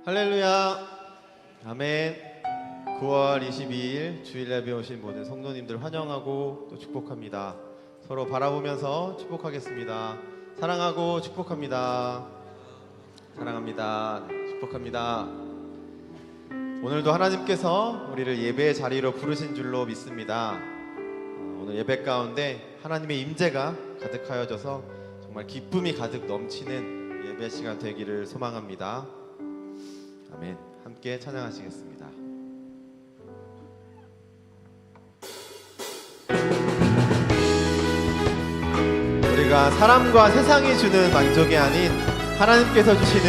할렐루야. 아멘. 9월 22일 주일 예배 오신 모든 성도님들 환영하고 또 축복합니다. 서로 바라보면서 축복하겠습니다. 사랑하고 축복합니다. 사랑합니다. 축복합니다. 오늘도 하나님께서 우리를 예배의 자리로 부르신 줄로 믿습니다. 오늘 예배 가운데 하나님의 임재가 가득하여져서 정말 기쁨이 가득 넘치는 예배 시간 되기를 소망합니다. 아멘. 함께 찬양하시겠습니다. 우리가 사람과 세상이 주는 만족이 아닌 하나님께서 주시는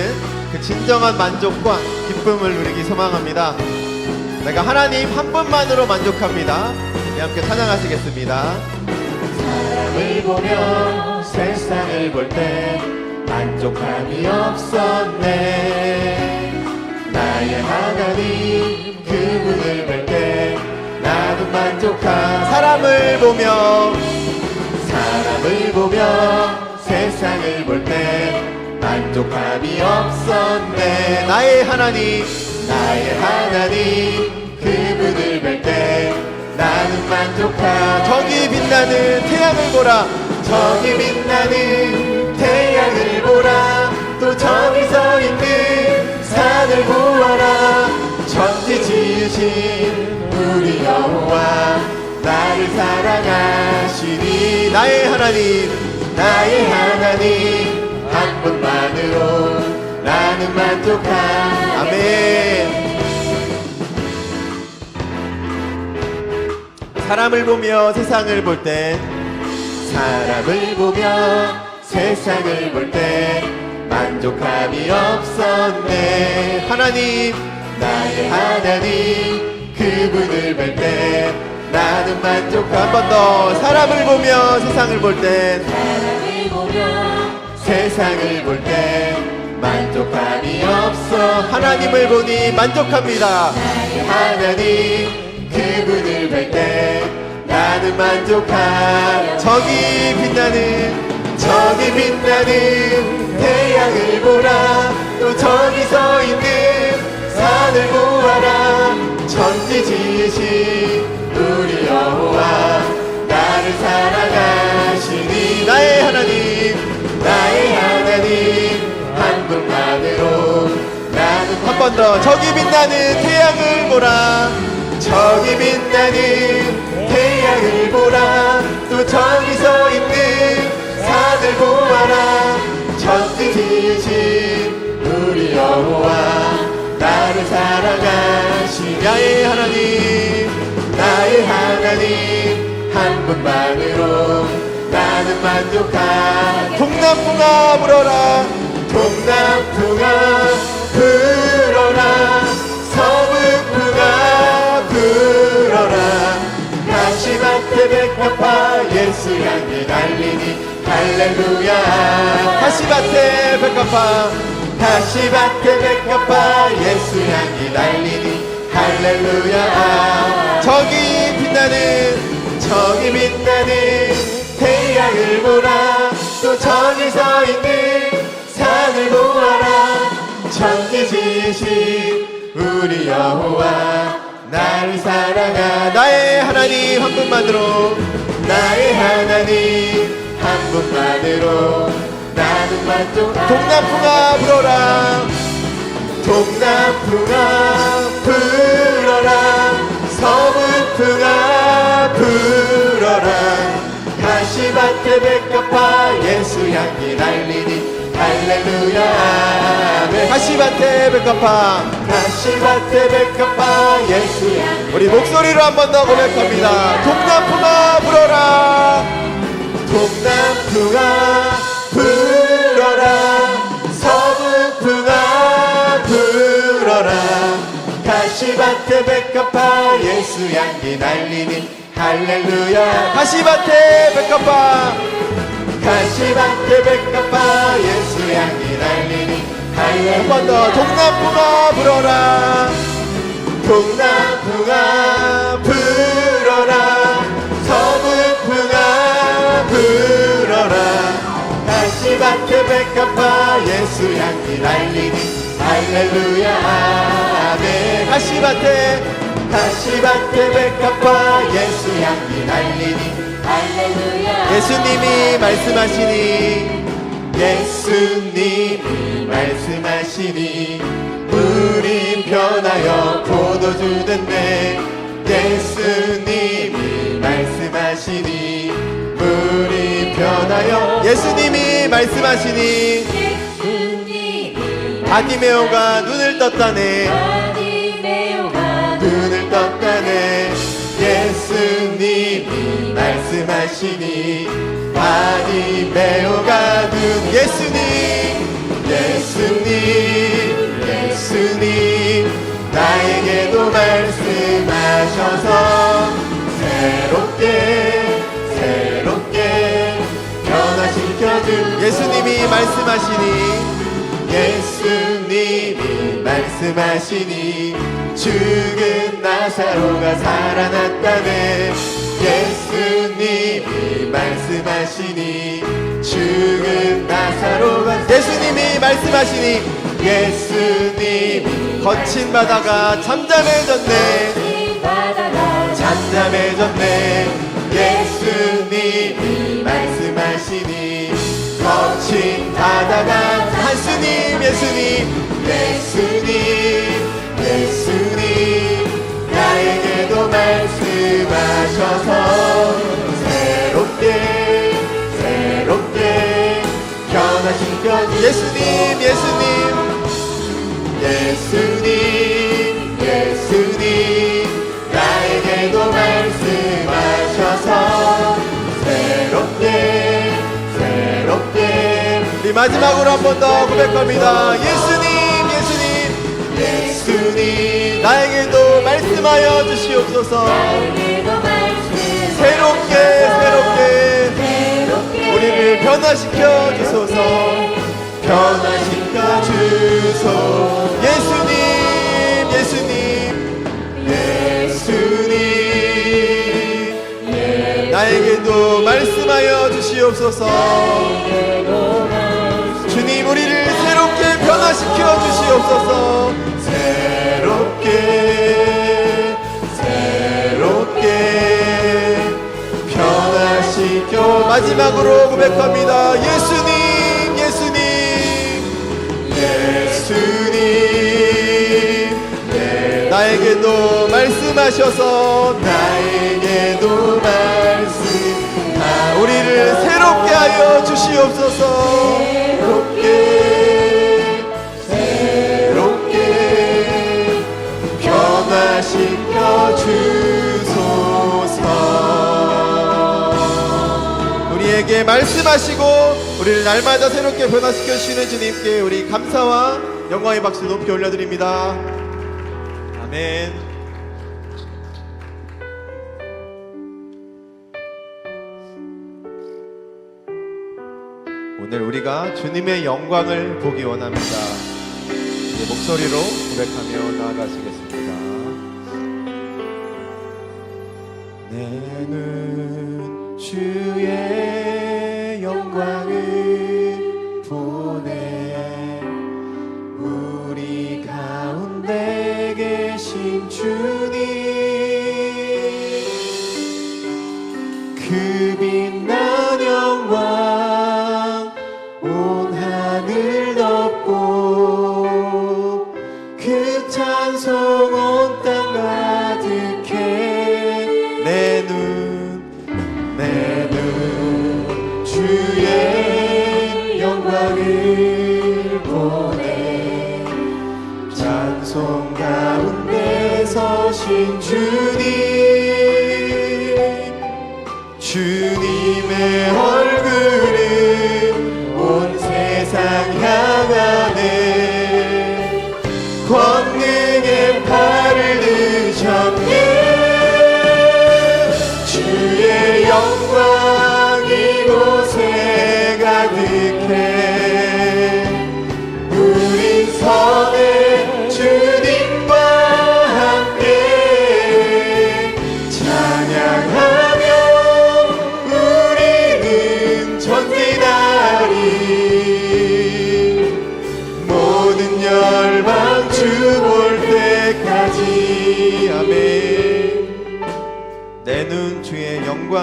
그 진정한 만족과 기쁨을 누리기 소망합니다. 내가 하나님 한 분만으로 만족합니다. 우리 함께 찬양하시겠습니다. 사람을 보며 세상을 볼 때 만족함이 없었네. 나의 하나님 그분을 볼 때 나도 만족한. 사람을 보며 세상을 볼 때 만족함이 없었네. 나의 하나님 그분을 볼 때 나는 만족한. 저기 빛나는 태양을 보라. 저기 빛나는 태양을 보라. 또 저기 서 있는 산을 보아라. 천지 지으신 우리 여호와 나를 사랑하시니. 나의 하나님 한 분만으로 나는 만족한. 아멘. 사람을 보며 세상을 볼 때 세상을 볼 때 만족함이 없었네. 나의 하나님 그분을 볼 때 나는 만족함. 한 번 더. 사람을 보며 세상을 볼 때 세상을 볼 때 만족함이 없어. 하나님을 보니 만족합니다. 하나님 그분을 볼 때 나는 만족함. 저기 빛나는 태양을 보라. 또 저기 서 있는 산을 보아라. 천지 지으신 우리 여호와 나를 사랑하시니. 나의 하나님 한 분만으로 나는. 한 번 더. 저기 빛나는 태양을 보라. 저기 빛나는 태양을 보라. 또 저기 서 있는 산을 보아라. 천지 지으신 우리 여호와 나를 사랑하시니. 나의 하나님 한 분만으로 나는 만족한. 동남풍아 불어라. 동남풍아 불어라. 서북풍아 불어라. 가시밭에 백합화 예수 향기 날리니. 할렐루야. 가시밭에 백합화 예수 향기 날리니. 할렐루야. 저기 빛나는 태양을 보라. 또 저기 서 있는 산을 보아라. 천지 지으신 우리 여호와 나를 사랑하. 나의 하나님 한 분만으로 나는 만족한. 동남풍아 불어라. 동남풍아 불어라. 서북풍아 불어라. 가시밭에 백합화 예수 향기 날리니. 할렐루야. 가시밭에 백합화 예수 향기. 우리 목소리로 한 번 더 고백합니다. 동남풍아 불어라. 동남풍아 불어라. 서북풍아 불어라. 가시밭에 백합화 예수 향기 날리니. 할렐루야. 가시밭에 백합화 예수 향기 날리니. 한 번 더. 동남풍아 불어라. 동남풍아 불어라. 서북풍아 불어라. 가시밭에 백합화 예수 향기 날리니. 할렐루야 아멘. 가시밭에 가시밭에 백합화 예수 향기 날리니 할렐루야 예수님이 말씀하시니 예수님이 말씀하시니 물이 변하여 포도주 됐네. 예수님이 말씀하시니 물이 변하여 예수님이 말씀하시니 예수님이 바디메오가 눈을 떴다네. 바디메오가 눈을 떴다네. 예수님이 말씀하시니 바디메오가 눈. 예수님 나에게도 말씀하셔서 새롭게 변화시켜준. 예수님이 말씀하시니 죽은 나사로가 살아났다네. 예수님이 말씀하시니 죽은 나사로가. 예수님이 말씀하시니 예수님이 거친 바다가 잠잠해졌네. 바다가 잠잠해졌네. 예수님이 말씀하시니 거친 바다가. 한스님 예수님 나에게도 말씀하셔서 새롭게 변화시켜준. 예수님 나에게도 말씀하셔서 새롭게. 우리 마지막으로 한 번 더 고백합니다. 예수님 나에게도 말씀하여 주시옵소서. 나에게도 말씀 새롭게 우리를 변화시켜 주소서. 변화시켜 주소. 예수님 나에게도 말씀하여 주시옵소서. 주님 우리를 새롭게 변화시켜 주시옵소서. 새롭게 변화시켜. 마지막으로 고백합니다. 예수님 나에게도 말씀하셔서 우리를 새롭게 하여 주시옵소서. 새롭게 변화시켜 주소서. 우리에게 말씀하시고 우리를 날마다 새롭게 변화시켜 주시는 주님께 우리 감사와 영광의 박수 높이 올려드립니다. 아멘. 오늘 우리가 주님의 영광을 보기 원합니다. 이제 목소리로 고백하며 나아가시겠습니다. 내 눈 주의 영광을 보네. 우리 가운데 계신 주님 그 빛난 영광 온 하늘 덮고 그 찬송 온 땅 가득해. 내 눈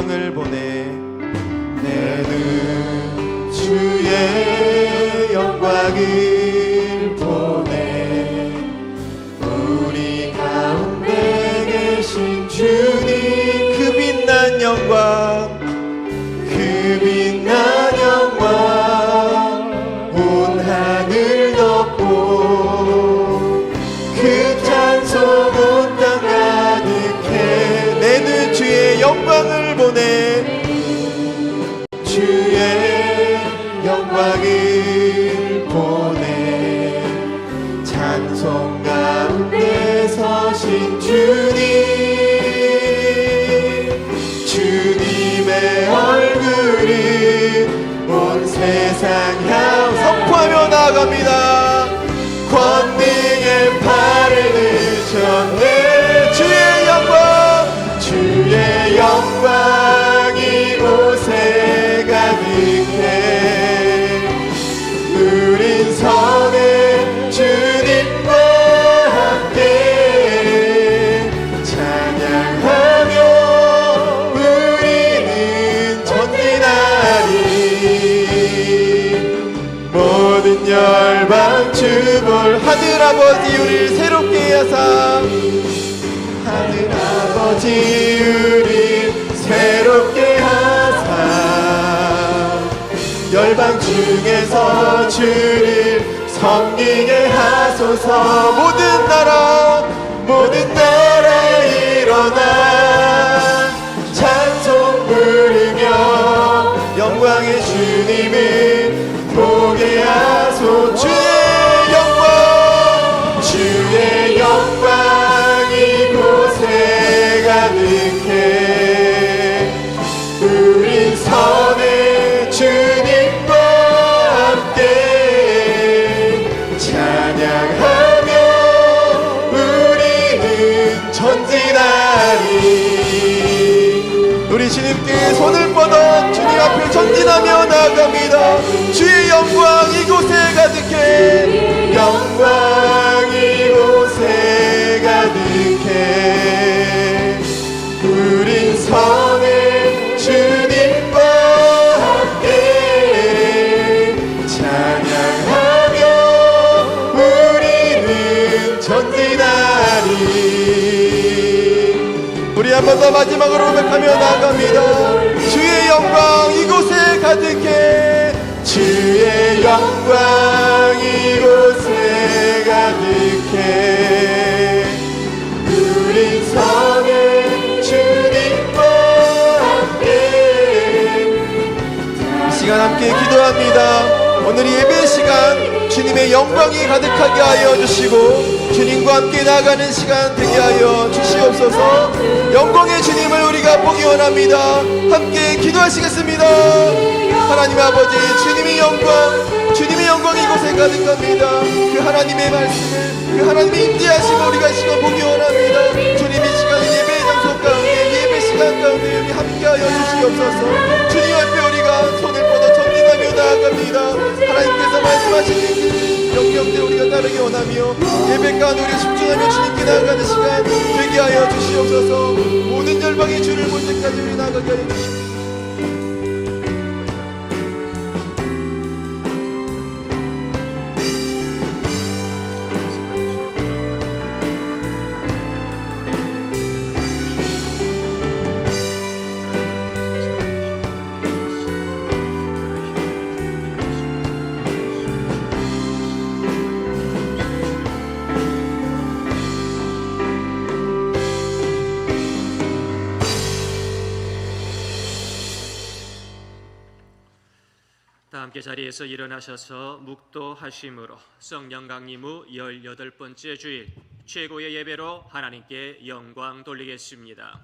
영광을 보내. 내 눈 주의 영광을 보내. 우리 가운데 계신 주님 그 빛난 영광, 그 빛난 영광 온 하늘 덮고 그 찬송 온 땅 가득해. 내 눈 주의 영광을 보내. 주의 영광을 보내. 찬송 가운데 서신 주님, 주님의 얼굴을 온 세상 향 선포하며 나아갑니다. 권능의 팔을 드셨네. 주의 영광, 주의 영광이 곳에 가득해. 우린 선해 주님과 함께 찬양하며 우리는 전진하리. 모든 열방 주볼 하늘아버지 우리를 새롭게 하사. 하늘아버지 우리 새롭게 하사. 열방 중에서 주를 섬기게 하소서. 모든 나라에 일어나 찬송 부르며 영광의 주님을 보게 하소. 주의 영광 이곳에 가득해. 우린 선해 주님과 함께 찬양하며 우리는 전진하리. 우리 주님께 손을 뻗어 주님 앞에 전진하며 나아갑니다. 주의 영광 이곳에 가득해. 영광 이곳에 가득해. 우린 선해 주님과 함께 찬양하며 우리는 전진하리. 우리 한 번 더 마지막으로 고백하며 나아갑니다. 주의 영광 이곳에 가득해. 주의 영광 이곳에 가득해. 우린 선해 주님과 함께. 이 시간 함께 기도합니다. 오늘 이 예배 시간 주님의 영광이 가득하게 하여 주시고 주님과 함께 나아가는 시간 되게 하여 주시옵소서. 영광의 주님을 우리가 보기 원합니다. 함께 기도하시겠습니다. 하나님 아버지, 주님의 영광 이곳에 가득합니다. 그 하나님의 말씀을, 그 하나님의 임재하심을 우리가 이 시간 보기 원합니다. 주님 이 시간 예배 장소 가운데, 예배 시간 가운데 우리 함께 하여 주시옵소서. 주님 앞에 우리가 손을 뻗어 전진하며 나아갑니다. 하나님께서 말씀하신 영역대 우리가 따르기 원하며 예배 가운데 우리가 집중하며 주님께 나아가는 시간 되게 하여 주시옵소서. 모든 열방의 주를 볼 때까지 우리 나아가게 하여 주시옵소서. 다 함께 자리에서 일어나셔서 묵도하심으로 성령 강림후 18번째 주일 최고의 예배로 하나님께 영광 돌리겠습니다.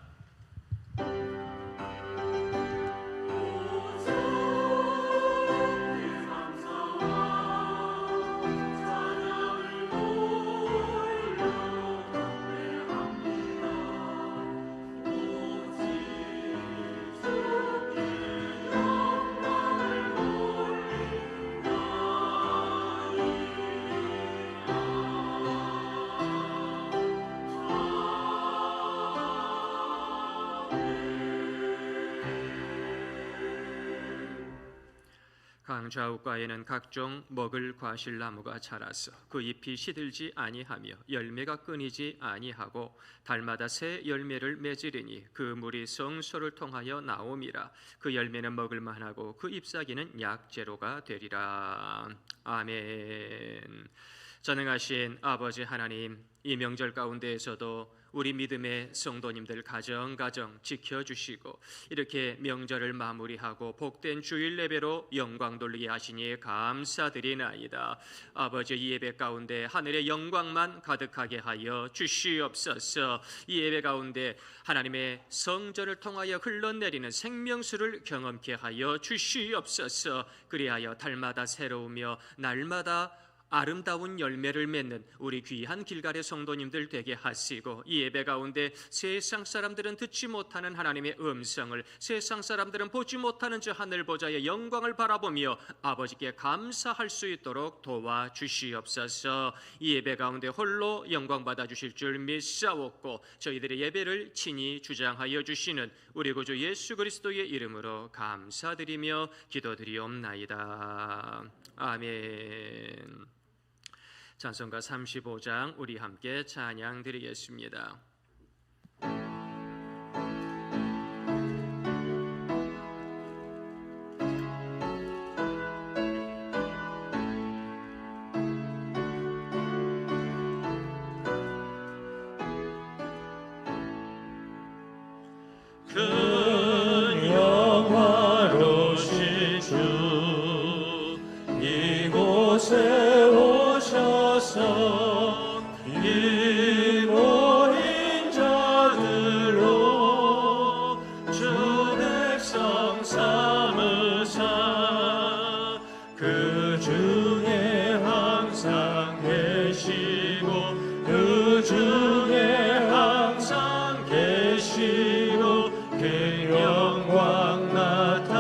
강 좌우가에는 각종 먹을 과실나무가 자라서 그 잎이 시들지 아니하며 열매가 끊이지 아니하고 달마다 새 열매를 맺으리니 그 물이 성소를 통하여 나옴이라. 그 열매는 먹을 만하고 그 잎사귀는 약재로가 되리라. 아멘. 전능하신 아버지 하나님, 이 명절 가운데에서도 우리 믿음의 성도님들 가정 지켜주시고 이렇게 명절을 마무리하고 복된 주일 예배로 영광 돌리게 하시니 감사드리나이다. 아버지, 이 예배 가운데 하늘의 영광만 가득하게 하여 주시옵소서. 이 예배 가운데 하나님의 성전을 통하여 흘러내리는 생명수를 경험케 하여 주시옵소서. 그리하여 달마다 새로우며 날마다 아름다운 열매를 맺는 우리 귀한 길갈의 성도님들 되게 하시고, 이 예배 가운데 세상 사람들은 듣지 못하는 하나님의 음성을, 세상 사람들은 보지 못하는 저 하늘 보좌의 영광을 바라보며 아버지께 감사할 수 있도록 도와주시옵소서. 이 예배 가운데 홀로 영광 받아 주실 줄 믿사옵고 저희들의 예배를 친히 주장하여 주시는 우리 구주 예수 그리스도의 이름으로 감사드리며 기도드리옵나이다. 아멘. 찬송가 35장 우리 함께 찬양 드리겠습니다. 큰 영화로신 주 이곳에 오셔서 이 모인 자들로 주 백성 삼으사 그 중에 항상 계시고 그 중에 항상 계시고 그 영광 나타내소서.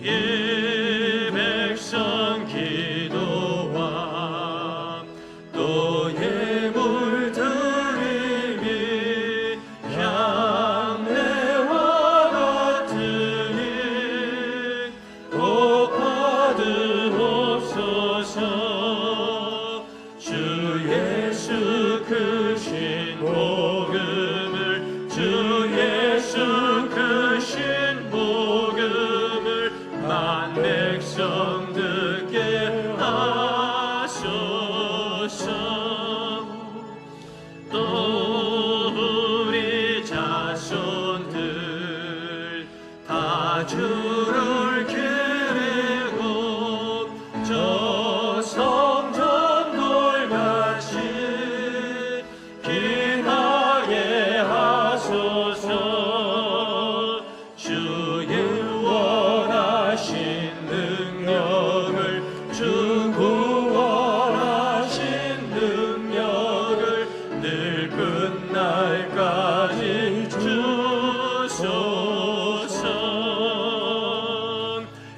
이 백성 기도와 또 예물 드림이 향내와 같으니 꼭 받으옵소서. 주 예수 크신 복음을, 주 예수 크신 복음을 만 백성 듣게 하소서. 또 우리 자손들 다 주를 기리고 저 성전 돌같이 빛나게 하소서. 주의 원하신 능력을, 주 구원하신 능력을 늘 끝날까지 주소서.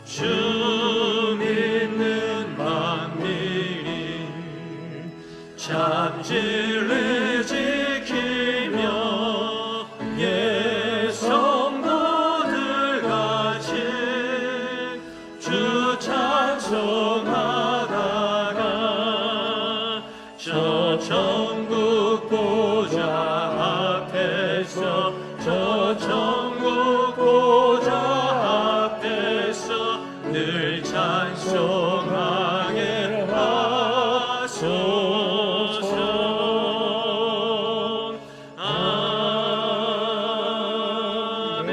주 믿는 만민이 참 진리 지키며 예 성도들 같이 주 찬송하다가 저 천국 보좌 앞에서, 저 천국 보좌 앞에서 늘 찬송하게 하소서. 아멘.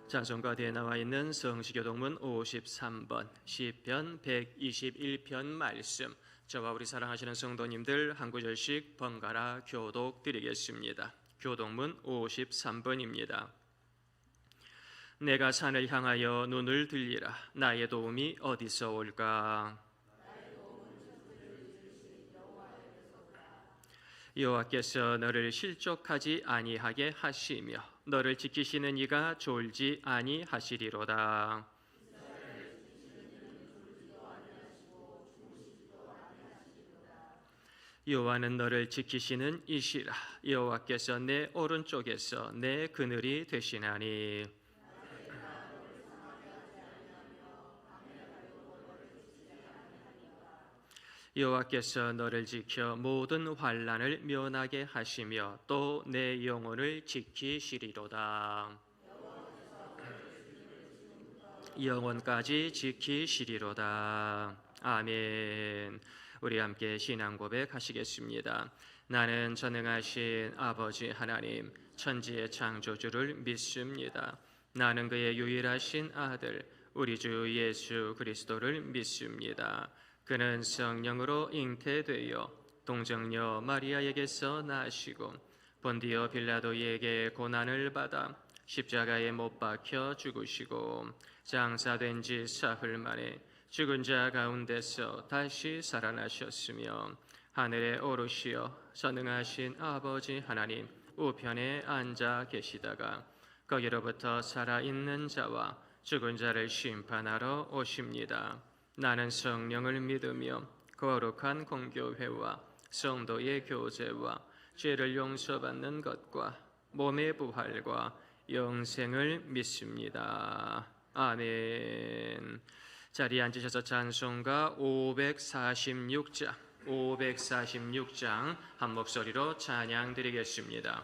찬송가대에 나와 있는 성시교동문 53번 시편 121편 말씀, 저와 우리 사랑하시는 성도님들 한 구절씩 번갈아 교독 드리겠습니다. 교동문 53번입니다. 내가 산을 향하여 눈을 들리라. 나의 도움이 어디서 올까? 여호와께서 너를 실족하지 아니하게 하시며 너를 지키시는 이가 졸지 아니하시리로다. 여호와는 너를 지키시는 이시라. 여호와께서 내 오른쪽에서 내 그늘이 되시나니. 여호와께서 너를 지켜 모든 환난을 면하게 하시며 또 내 영혼을 지키시리로다. 영원까지 지키시리로다. 아멘. 우리 함께 신앙 고백하시겠습니다. 나는 전능하신 아버지 하나님 천지의 창조주를 믿습니다. 나는 그의 유일하신 아들 우리 주 예수 그리스도를 믿습니다. 그는 성령으로 잉태되어 동정녀 마리아에게서 나시고 본디오 빌라도에게 고난을 받아 십자가에 못 박혀 죽으시고 장사된 지 사흘 만에 죽은 자 가운데서 다시 살아나셨으며 하늘에 오르시어 전능하신 아버지 하나님 우편에 앉아 계시다가 거기로부터 살아있는 자와 죽은 자를 심판하러 오십니다. 나는 성령을 믿으며 거룩한 공교회와 성도의 교제와 죄를 용서받는 것과 몸의 부활과 영생을 믿습니다. 아멘. 자리에 앉으셔서 찬송가 546장 한 목소리로 찬양 드리겠습니다.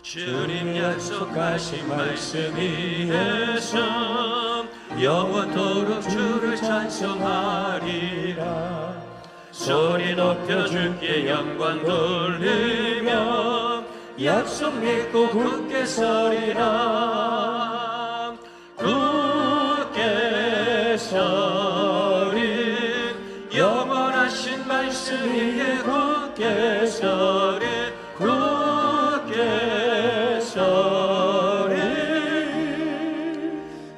주님 약속하신 말씀 위에서 영원토록 주를 찬송하리라. 소리 높여 주께 영광 돌리며 약속 믿고 굳게 서리라. 굳게 서리 영원하신 말씀 위에 굳게 서리 굳게 서리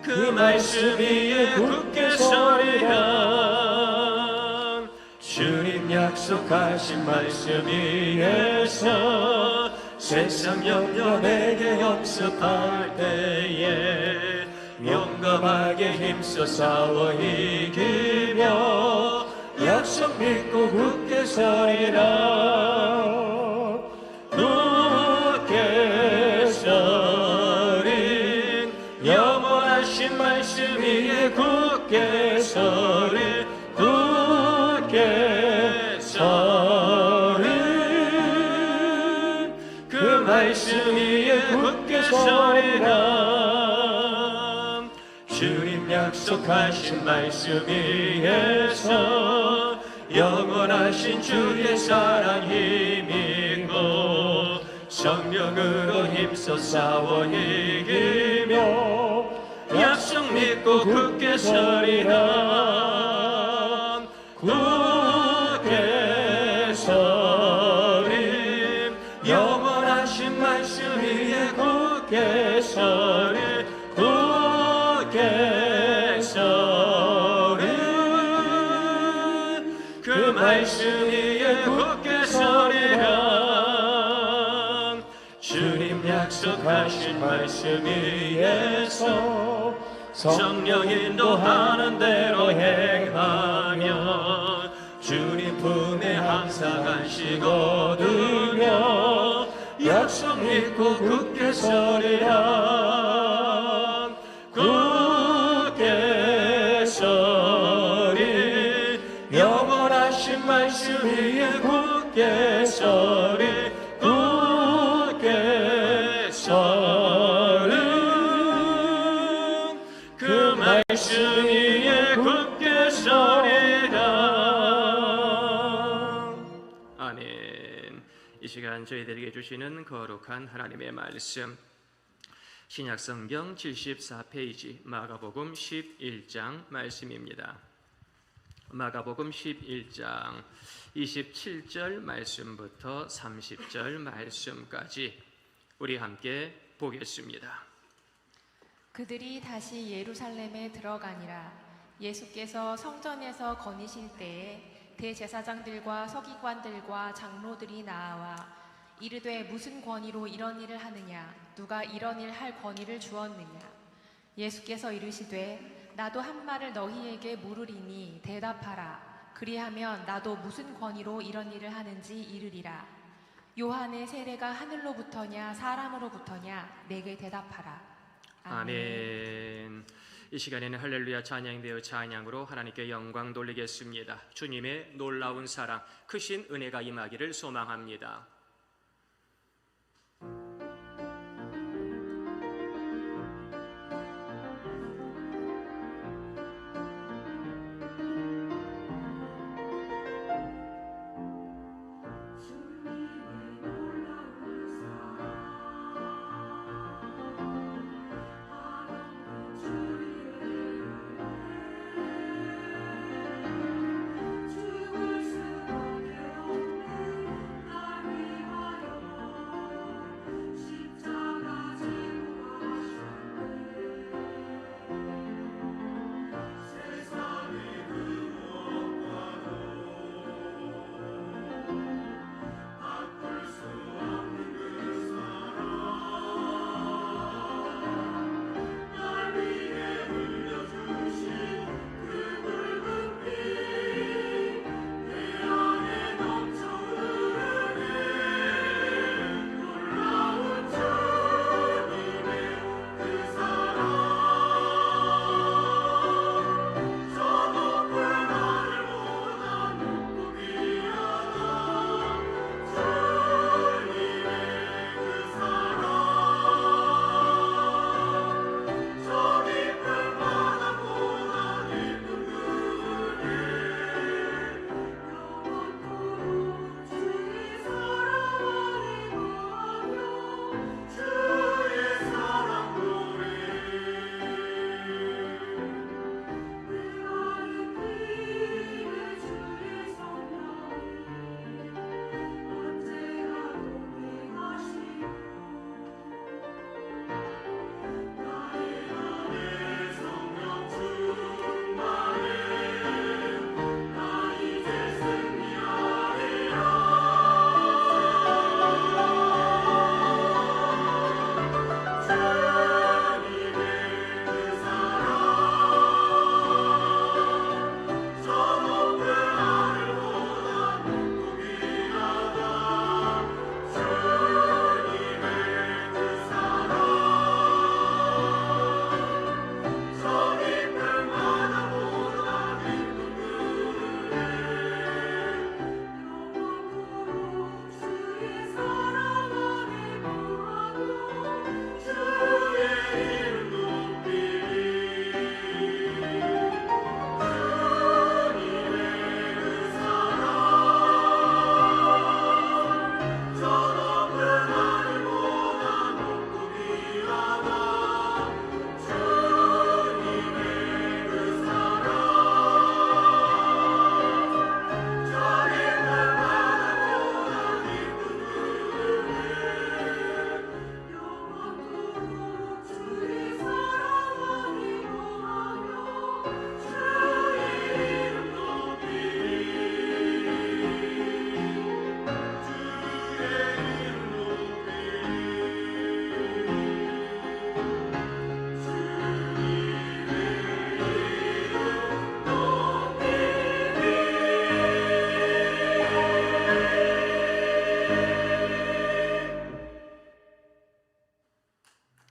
그 말씀 위에 굳게 서리라. 주님 약속하신 말씀 위에서 세상 염려 내게 역습할 때에 용감하게 힘써 싸워 이기며 약속 믿고 굳게 서리라. 굳게 서리 영원하신 말씀 위에 굳게 서리 굳게 서리 그 말씀 위에 굳게 서리라. 주님 약속하신 말씀 위에서 영원하신 주의 사랑 힘있고 성령으로 힘써 싸워 이기며 약속 믿고 굳게 서리라. 굳게 서리 영원하신 말씀 위에 굳게 서리 굳게 서리 그 말씀 위에 굳게 서리라. 주님 약속하신 말씀 위에서 성령 인도하는 대로 행하며 주님 품에 항상 안식 얻으며 약속 믿고 굳게 서리라. 굳게 서리 영원하신 말씀 위에 굳게 서리 굳게 서리 그 말씀 위에 굳게 서리라. 아멘. 이 시간 저희들에게 주시는 거룩한 하나님의 말씀 신약성경 74페이지 마가복음 11장 말씀입니다. 마가복음 11장 27절 말씀부터 30절 말씀까지 우리 함께 보겠습니다. 그들이 다시 예루살렘에 들어가니라. 예수께서 성전에서 거니실 때에 대제사장들과 서기관들과 장로들이 나와 이르되 무슨 권위로 이런 일을 하느냐? 누가 이런 일 할 권위를 주었느냐? 예수께서 이르시되 나도 한 말을 너희에게 물으리니 대답하라. 그리하면 나도 무슨 권위로 이런 일을 하는지 이르리라. 요한의 세례가 하늘로부터냐 사람으로부터냐? 내게 대답하라. 아멘. 이 시간에는 할렐루야 찬양되어 찬양으로 하나님께 영광 돌리겠습니다. 주님의 놀라운 사랑, 크신 은혜가 임하기를 소망합니다.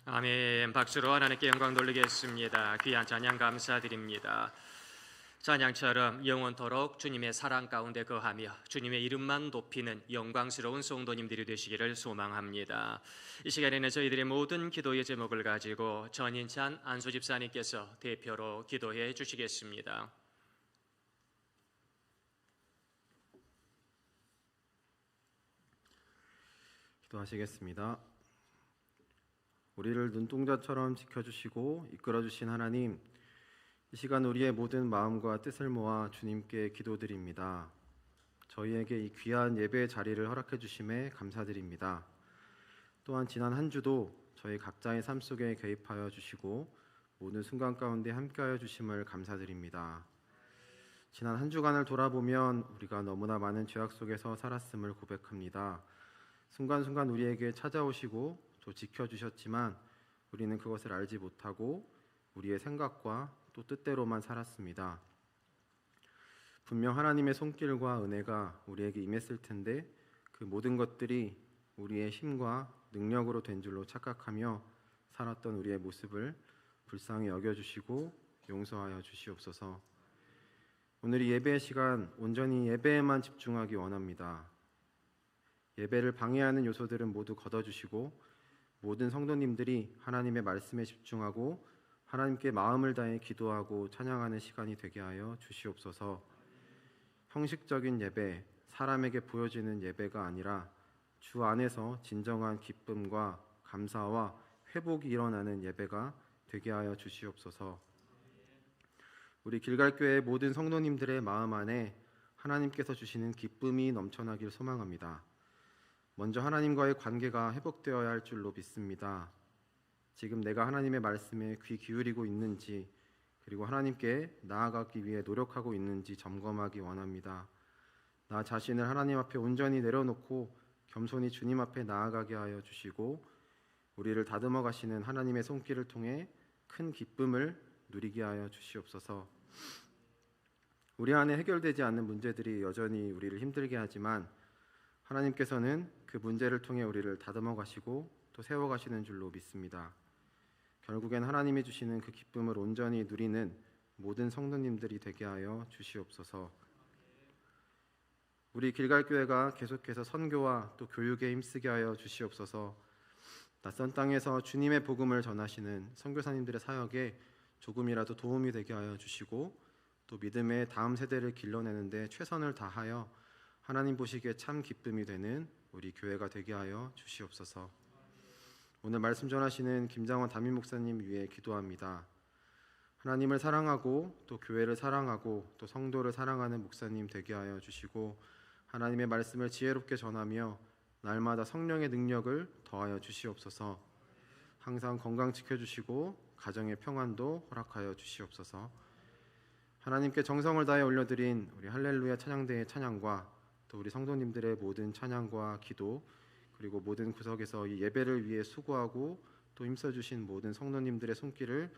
아멘. 박수로 하나님께 영광 돌리겠습니다. 귀한 찬양 감사드립니다. 찬양처럼 영원토록 주님의 사랑 가운데 거하며 주님의 이름만 높이는 영광스러운 성도님들이 되시기를 소망합니다. 이 시간에는 저희들의 모든 기도의 제목을 가지고 전인찬 안수 집사님께서 대표로 기도해 주시겠습니다. 기도하시겠습니다. 우리를 눈동자처럼 지켜주시고 이끌어주신 하나님, 이 시간 우리의 모든 마음과 뜻을 모아 주님께 기도드립니다. 저희에게 이 귀한 예배의 자리를 허락해 주심에 감사드립니다. 또한 지난 한 주도 저희 각자의 삶 속에 개입하여 주시고 모든 순간 가운데 함께하여 주심을 감사드립니다. 지난 한 주간을 돌아보면 우리가 너무나 많은 죄악 속에서 살았음을 고백합니다. 순간순간 우리에게 찾아오시고 또 지켜주셨지만 우리는 그것을 알지 못하고 우리의 생각과 또 뜻대로만 살았습니다. 분명 하나님의 손길과 은혜가 우리에게 임했을 텐데 그 모든 것들이 우리의 힘과 능력으로 된 줄로 착각하며 살았던 우리의 모습을 불쌍히 여겨주시고 용서하여 주시옵소서. 오늘 이 예배의 시간 온전히 예배에만 집중하기 원합니다. 예배를 방해하는 요소들은 모두 걷어주시고 모든 성도님들이 하나님의 말씀에 집중하고 하나님께 마음을 다해 기도하고 찬양하는 시간이 되게 하여 주시옵소서. 형식적인 예배, 사람에게 보여지는 예배가 아니라 주 안에서 진정한 기쁨과 감사와 회복이 일어나는 예배가 되게 하여 주시옵소서. 우리 길갈교회 모든 성도님들의 마음 안에 하나님께서 주시는 기쁨이 넘쳐나길 소망합니다. 먼저 하나님과의 관계가 회복되어야 할 줄로 믿습니다. 지금 내가 하나님의 말씀에 귀 기울이고 있는지, 그리고 하나님께 나아가기 위해 노력하고 있는지 점검하기 원합니다. 나 자신을 하나님 앞에 온전히 내려놓고 겸손히 주님 앞에 나아가게 하여 주시고 우리를 다듬어 가시는 하나님의 손길을 통해 큰 기쁨을 누리게 하여 주시옵소서. 우리 안에 해결되지 않는 문제들이 여전히 우리를 힘들게 하지만 하나님께서는 그 문제를 통해 우리를 다듬어 가시고 또 세워 가시는 줄로 믿습니다. 결국엔 하나님이 주시는 그 기쁨을 온전히 누리는 모든 성도님들이 되게 하여 주시옵소서. 우리 길갈교회가 계속해서 선교와 또 교육에 힘쓰게 하여 주시옵소서. 낯선 땅에서 주님의 복음을 전하시는 선교사님들의 사역에 조금이라도 도움이 되게 하여 주시고 또 믿음의 다음 세대를 길러내는데 최선을 다하여 하나님 보시기에 참 기쁨이 되는 우리 교회가 되게 하여 주시옵소서. 오늘 말씀 전하시는 김장원 담임 목사님 위해 기도합니다. 하나님을 사랑하고 또 교회를 사랑하고 또 성도를 사랑하는 목사님 되게 하여 주시고 하나님의 말씀을 지혜롭게 전하며 날마다 성령의 능력을 더하여 주시옵소서. 항상 건강 지켜주시고 가정의 평안도 허락하여 주시옵소서. 하나님께 정성을 다해 올려드린 우리 할렐루야 찬양대의 찬양과 또 우리 성도님들의 모든 찬양과 기도 그리고 모든 구석에서 이 예배를 위해 수고하고 또 힘써주신 모든 성도님들의 손길을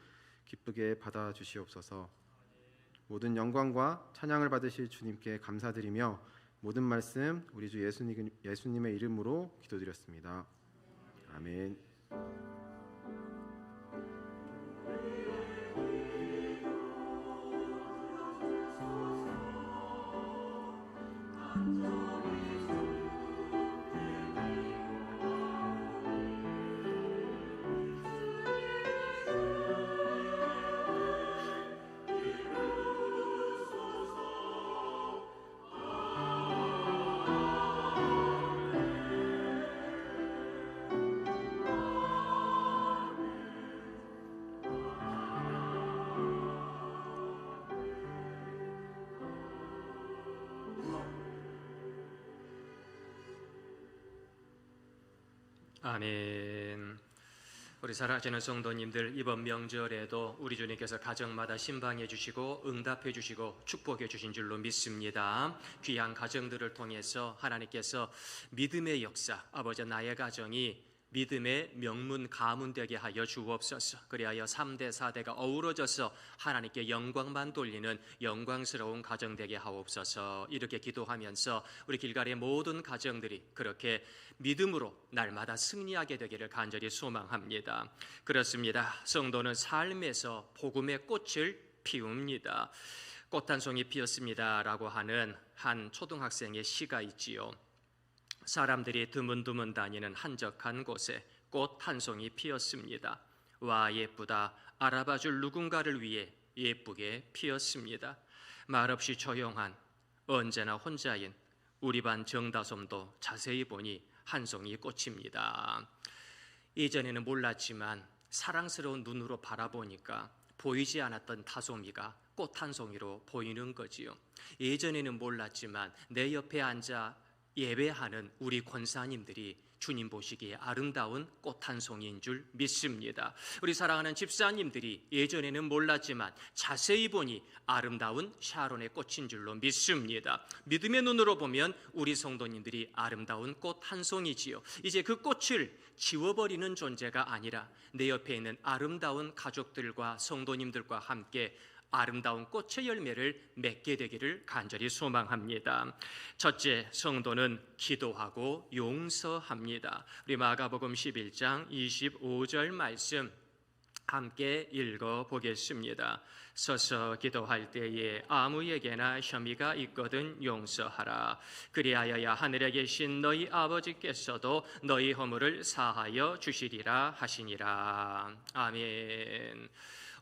기쁘게 받아 주시옵소서. 모든 영광과 찬양을 받으실 주님께 감사드리며 모든 말씀 우리 주 예수님의 이름으로 기도드렸습니다. 아멘. 아멘. 우리 사랑하시는 성도님들, 이번 명절에도 우리 주님께서 가정마다 신방해 주시고 응답해 주시고 축복해 주신 줄로 믿습니다. 귀한 가정들을 통해서 하나님께서 믿음의 역사, 아버지 나의 가정이 믿음의 명문 가문 되게 하여 주옵소서. 그리하여 3대 4대가 어우러져서 하나님께 영광만 돌리는 영광스러운 가정 되게 하옵소서. 이렇게 기도하면서 우리 길갈의 모든 가정들이 그렇게 믿음으로 날마다 승리하게 되기를 간절히 소망합니다. 그렇습니다. 성도는 삶에서 복음의 꽃을 피웁니다. 꽃 한 송이 피었습니다라고 하는 한 초등학생의 시가 있지요. 사람들이 드문드문 다니는 한적한 곳에 꽃 한 송이 피었습니다. 와, 예쁘다. 알아봐줄 누군가를 위해 예쁘게 피었습니다. 말없이 조용한 언제나 혼자인 우리 반 정다솜도 자세히 보니 한 송이 꽃입니다. 이전에는 몰랐지만 사랑스러운 눈으로 바라보니까 보이지 않았던 다솜이가 꽃 한 송이로 보이는 거지요. 예전에는 몰랐지만 내 옆에 앉아 예배하는 우리 권사님들이 주님 보시기에 아름다운 꽃 한 송이인 줄 믿습니다. 우리 사랑하는 집사님들이 예전에는 몰랐지만 자세히 보니 아름다운 샤론의 꽃인 줄로 믿습니다. 믿음의 눈으로 보면 우리 성도님들이 아름다운 꽃 한 송이지요. 이제 그 꽃을 지워버리는 존재가 아니라 내 옆에 있는 아름다운 가족들과 성도님들과 함께 아름다운 꽃의 열매를 맺게 되기를 간절히 소망합니다. 첫째, 성도는 기도하고 용서합니다. 우리 마가복음 11장 25절 말씀 함께 읽어보겠습니다. 서서 기도할 때에 아무에게나 혐의가 있거든 용서하라. 그리하여야 하늘에 계신 너희 아버지께서도 너희 허물을 사하여 주시리라 하시니라. 아멘.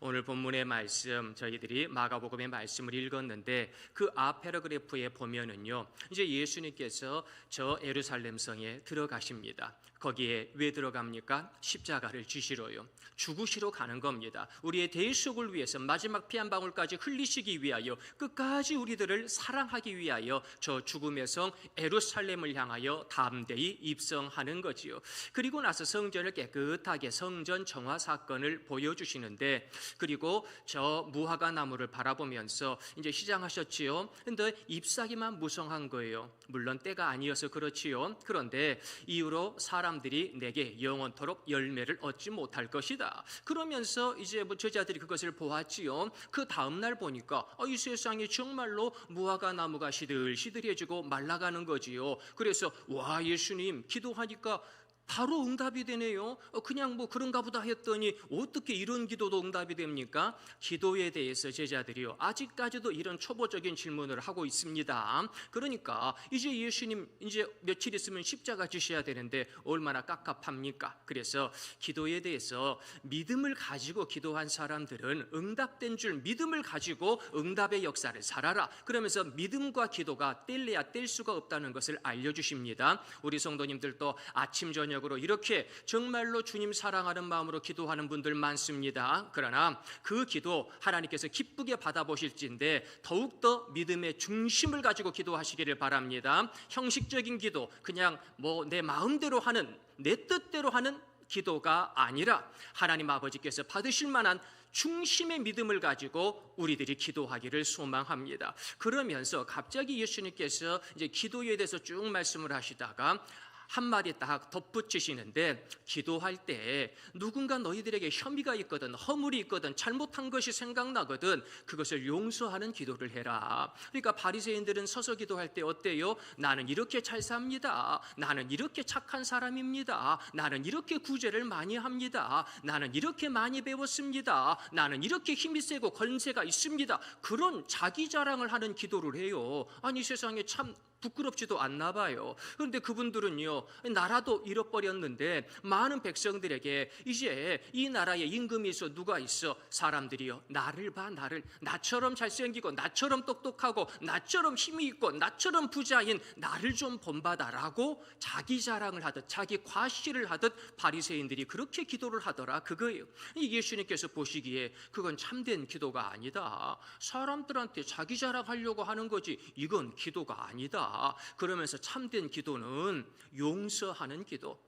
오늘 본문의 말씀, 저희들이 마가복음의 말씀을 읽었는데 그 앞 패러그래프에 보면은요, 이제 예수님께서 저 예루살렘 성에 들어가십니다. 거기에 왜 들어갑니까? 십자가를 지시러요. 죽으시러 가는 겁니다. 우리의 대속을 위해서 마지막 피 한 방울까지 흘리시기 위하여, 끝까지 우리들을 사랑하기 위하여 저 죽음의 성 예루살렘을 향하여 담대히 입성하는 거지요. 그리고 나서 성전을 깨끗하게 성전 정화 사건을 보여주시는데, 그리고 저 무화과 나무를 바라보면서 이제 시장하셨지요. 근데 잎사귀만 무성한 거예요. 물론 때가 아니어서 그렇지요. 그런데 이후로 사람들이 내게 영원토록 열매를 얻지 못할 것이다. 그러면서 이제 제자들이 그것을 보았지요. 그 다음 날 보니까 이 세상이 정말로 무화과 나무가 시들시들해지고 말라가는 거지요. 그래서 와, 예수님 기도하니까 바로 응답이 되네요. 그냥 뭐 그런가 보다 했더니 어떻게 이런 기도도 응답이 됩니까? 기도에 대해서 제자들이요, 아직까지도 이런 초보적인 질문을 하고 있습니다. 그러니까 이제 예수님 이제 며칠 있으면 십자가 지셔야 되는데 얼마나 깝깝합니까? 그래서 기도에 대해서 믿음을 가지고 기도한 사람들은 응답된 줄 믿음을 가지고 응답의 역사를 살아라. 그러면서 믿음과 기도가 뗄래야 뗄 수가 없다는 것을 알려주십니다. 우리 성도님들도 아침 저녁 으로 이렇게 정말로 주님 사랑하는 마음으로 기도하는 분들 많습니다. 그러나 그 기도 하나님께서 기쁘게 받아보실진데 더욱더 믿음의 중심을 가지고 기도하시기를 바랍니다. 형식적인 기도, 그냥 뭐 내 마음대로 하는, 내 뜻대로 하는 기도가 아니라 하나님 아버지께서 받으실 만한 중심의 믿음을 가지고 우리들이 기도하기를 소망합니다. 그러면서 갑자기 예수님께서 이제 기도에 대해서 쭉 말씀을 하시다가 한마디 딱 덧붙이시는데, 기도할 때 누군가 너희들에게 혐의가 있거든, 허물이 있거든, 잘못한 것이 생각나거든, 그것을 용서하는 기도를 해라. 그러니까 바리새인들은 서서 기도할 때 어때요? 나는 이렇게 잘 삽니다. 나는 이렇게 착한 사람입니다. 나는 이렇게 구제를 많이 합니다. 나는 이렇게 많이 배웠습니다. 나는 이렇게 힘이 세고 권세가 있습니다. 그런 자기 자랑을 하는 기도를 해요. 아니, 세상에 참 부끄럽지도 않나 봐요. 그런데 그분들은요, 나라도 잃어버렸는데 많은 백성들에게 이제 이 나라에 임금이 있어, 누가 있어? 사람들이요, 나를 봐, 나를. 나처럼 잘생기고 나처럼 똑똑하고 나처럼 힘이 있고 나처럼 부자인 나를 좀 본받아라고 자기 자랑을 하듯 자기 과시를 하듯 바리새인들이 그렇게 기도를 하더라, 그거예요. 예수님께서 보시기에 그건 참된 기도가 아니다. 사람들한테 자기 자랑하려고 하는 거지 이건 기도가 아니다. 그러면서 참된 기도는 용서하는 기도.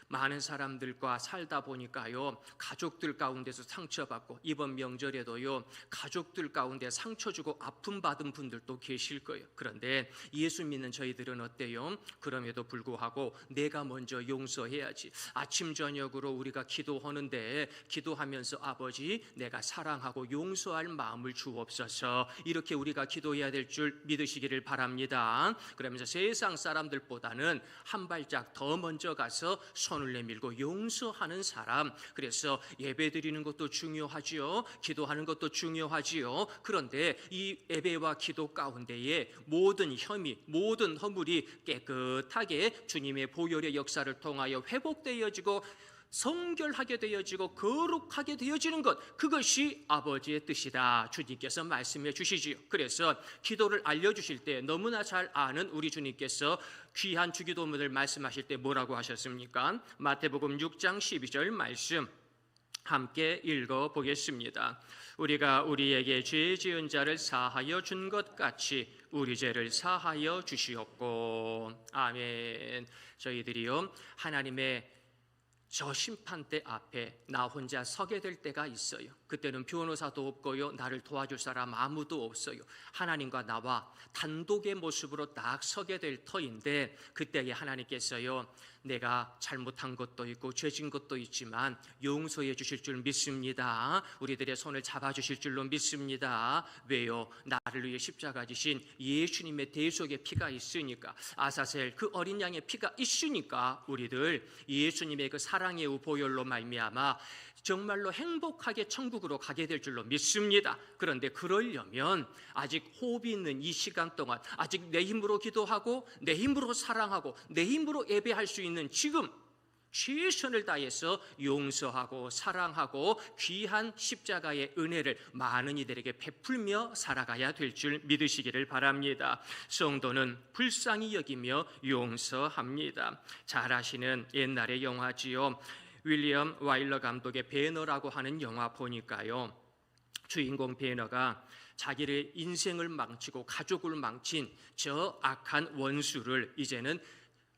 많은 사람들과 살다 보니까요, 가족들 가운데서 상처받고, 이번 명절에도요 가족들 가운데 상처 주고 아픔 받은 분들도 계실 거예요. 그런데 예수 믿는 저희들은 어때요? 그럼에도 불구하고 내가 먼저 용서해야지. 아침 저녁으로 우리가 기도하는데, 기도하면서 아버지 내가 사랑하고 용서할 마음을 주옵소서, 이렇게 우리가 기도해야 될 줄 믿으시기를 바랍니다. 그러면서 세상 사람들보다는 한 발짝 더 먼저 가서 손을 내밀고 용서하는 사람. 그래서 예배 드리는 것도 중요하지요. 기도하는 것도 중요하지요. 그런데 이 예배와 기도 가운데에 모든 혐의, 모든 허물이 깨끗하게 주님의 보혈의 역사를 통하여 회복되어지고 성결하게 되어지고 거룩하게 되어지는 것, 그것이 아버지의 뜻이다, 주님께서 말씀해 주시지요. 그래서 기도를 알려주실 때 너무나 잘 아는 우리 주님께서 귀한 주기도문을 말씀하실 때 뭐라고 하셨습니까? 마태복음 6장 12절 말씀 함께 읽어 보겠습니다. 우리가 우리에게 죄 지은 자를 사하여 준 것 같이 우리 죄를 사하여 주시옵고. 아멘. 저희들이요, 하나님의 저 심판대 앞에 나 혼자 서게 될 때가 있어요. 그때는 변호사도 없고요, 나를 도와줄 사람 아무도 없어요. 하나님과 나와 단독의 모습으로 딱 서게 될 터인데, 그때에 하나님께서요, 내가 잘못한 것도 있고 죄진 것도 있지만 용서해 주실 줄 믿습니다. 우리들의 손을 잡아주실 줄로 믿습니다. 왜요? 나를 위해 십자가 지신 예수님의 대속의 피가 있으니까, 아사셀 그 어린 양의 피가 있으니까 우리들 예수님의 그 사랑의 보혈로 말미암아 정말로 행복하게 천국으로 가게 될 줄로 믿습니다. 그런데 그러려면 아직 호흡이 있는 이 시간 동안, 아직 내 힘으로 기도하고 내 힘으로 사랑하고 내 힘으로 예배할 수 있는 지금 최선을 다해서 용서하고 사랑하고 귀한 십자가의 은혜를 많은 이들에게 베풀며 살아가야 될 줄 믿으시기를 바랍니다. 성도는 불쌍히 여기며 용서합니다. 잘 아시는 옛날의 영화지요, 윌리엄 와일러 감독의 배너라고 하는 영화 보니까요, 주인공 배너가 자기의 인생을 망치고 가족을 망친 저 악한 원수를 이제는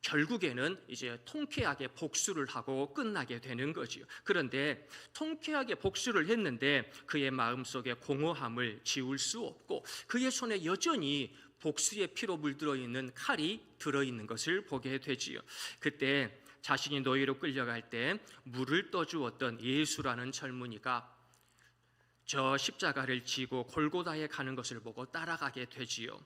결국에는 이제 통쾌하게 복수를 하고 끝나게 되는 거지요. 그런데 통쾌하게 복수를 했는데 그의 마음속에 공허함을 지울 수 없고 그의 손에 여전히 복수의 피로 물들어 있는 칼이 들어있는 것을 보게 되지요. 그때 자신이 노예로 끌려갈 때 물을 떠주었던 예수라는 젊은이가 저 십자가를 지고 골고다에 가는 것을 보고 따라가게 되지요.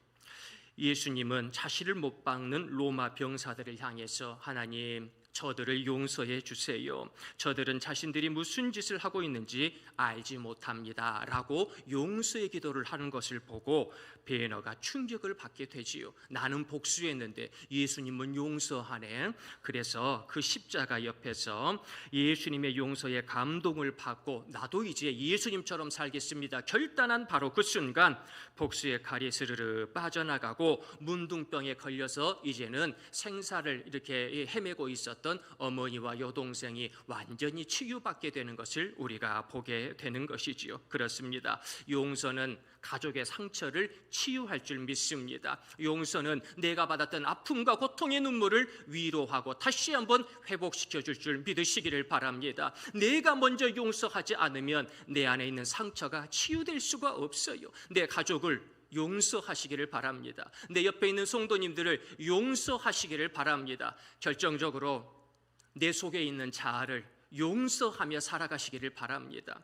예수님은 자신을 못 박는 로마 병사들을 향해서 하나님, 저들을 용서해 주세요. 저들은 자신들이 무슨 짓을 하고 있는지 알지 못합니다 라고 용서의 기도를 하는 것을 보고 베너가 충격을 받게 되지요. 나는 복수했는데 예수님은 용서하네. 그래서 그 십자가 옆에서 예수님의 용서에 감동을 받고 나도 이제 예수님처럼 살겠습니다 결단한 바로 그 순간 복수의 칼이 스르르 빠져나가고 문둥병에 걸려서 이제는 생사를 이렇게 헤매고 있었던 어머니와 여동생이 완전히 치유받게 되는 것을 우리가 보게 되는 것이지요. 그렇습니다. 용서는 가족의 상처를 치유할 줄 믿습니다. 용서는 내가 받았던 아픔과 고통의 눈물을 위로하고 다시 한번 회복시켜 줄 줄 믿으시기를 바랍니다. 내가 먼저 용서하지 않으면 내 안에 있는 상처가 치유될 수가 없어요. 내 가족을 용서하시기를 바랍니다. 내 옆에 있는 성도님들을 용서하시기를 바랍니다. 결정적으로 내 속에 있는 자아를 용서하며 살아가시기를 바랍니다.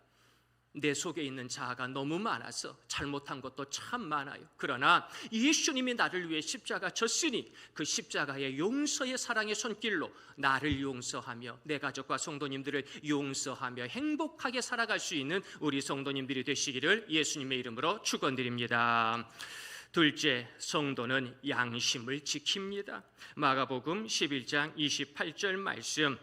내 속에 있는 자아가 너무 많아서 잘못한 것도 참 많아요. 그러나 예수님이 나를 위해 십자가 졌으니 그 십자가의 용서의 사랑의 손길로 나를 용서하며 내 가족과 성도님들을 용서하며 행복하게 살아갈 수 있는 우리 성도님들이 되시기를 예수님의 이름으로 축원드립니다. 둘째, 성도는 양심을 지킵니다. 마가복음 11장 28절 말씀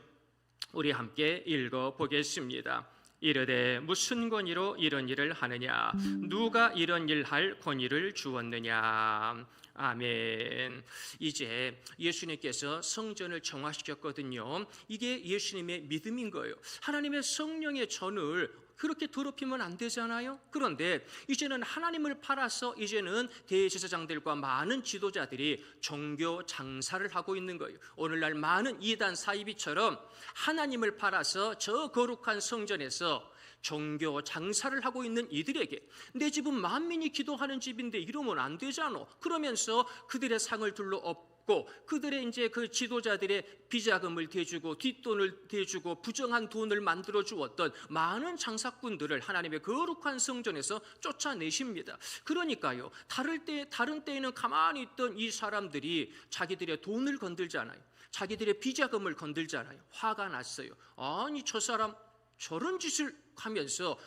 우리 함께 읽어보겠습니다. 이르되 무슨 권위로 이런 일을 하느냐? 누가 이런 일 할 권위를 주었느냐? 아멘. 이제 예수님께서 성전을 정화시켰거든요. 이게 예수님의 믿음인 거예요. 하나님의 성령의 전을 그렇게 더럽히면 안 되잖아요. 그런데 이제는 하나님을 팔아서 이제는 대제사장들과 많은 지도자들이 종교 장사를 하고 있는 거예요. 오늘날 많은 이단 사이비처럼 하나님을 팔아서 저 거룩한 성전에서 종교 장사를 하고 있는 이들에게 내 집은 만민이 기도하는 집인데 이러면 안 되잖아. 그러면서 그들의 상을 둘러엎고 그들의 이제 그 지도자들의 비자금을 대주고 뒷돈을 대주고 부정한 돈을 만들어 주었던 많은 장사꾼들을 하나님의 거룩한 성전에서 쫓아내십니다. 그러니까요, 다른 때에는 가만히 있던 이 사람들이 자기들의 돈을 건들잖아요. 자기들의 비자금을 건들잖아요. 화가 났어요. 아니 저 사람 저런 짓을 하면서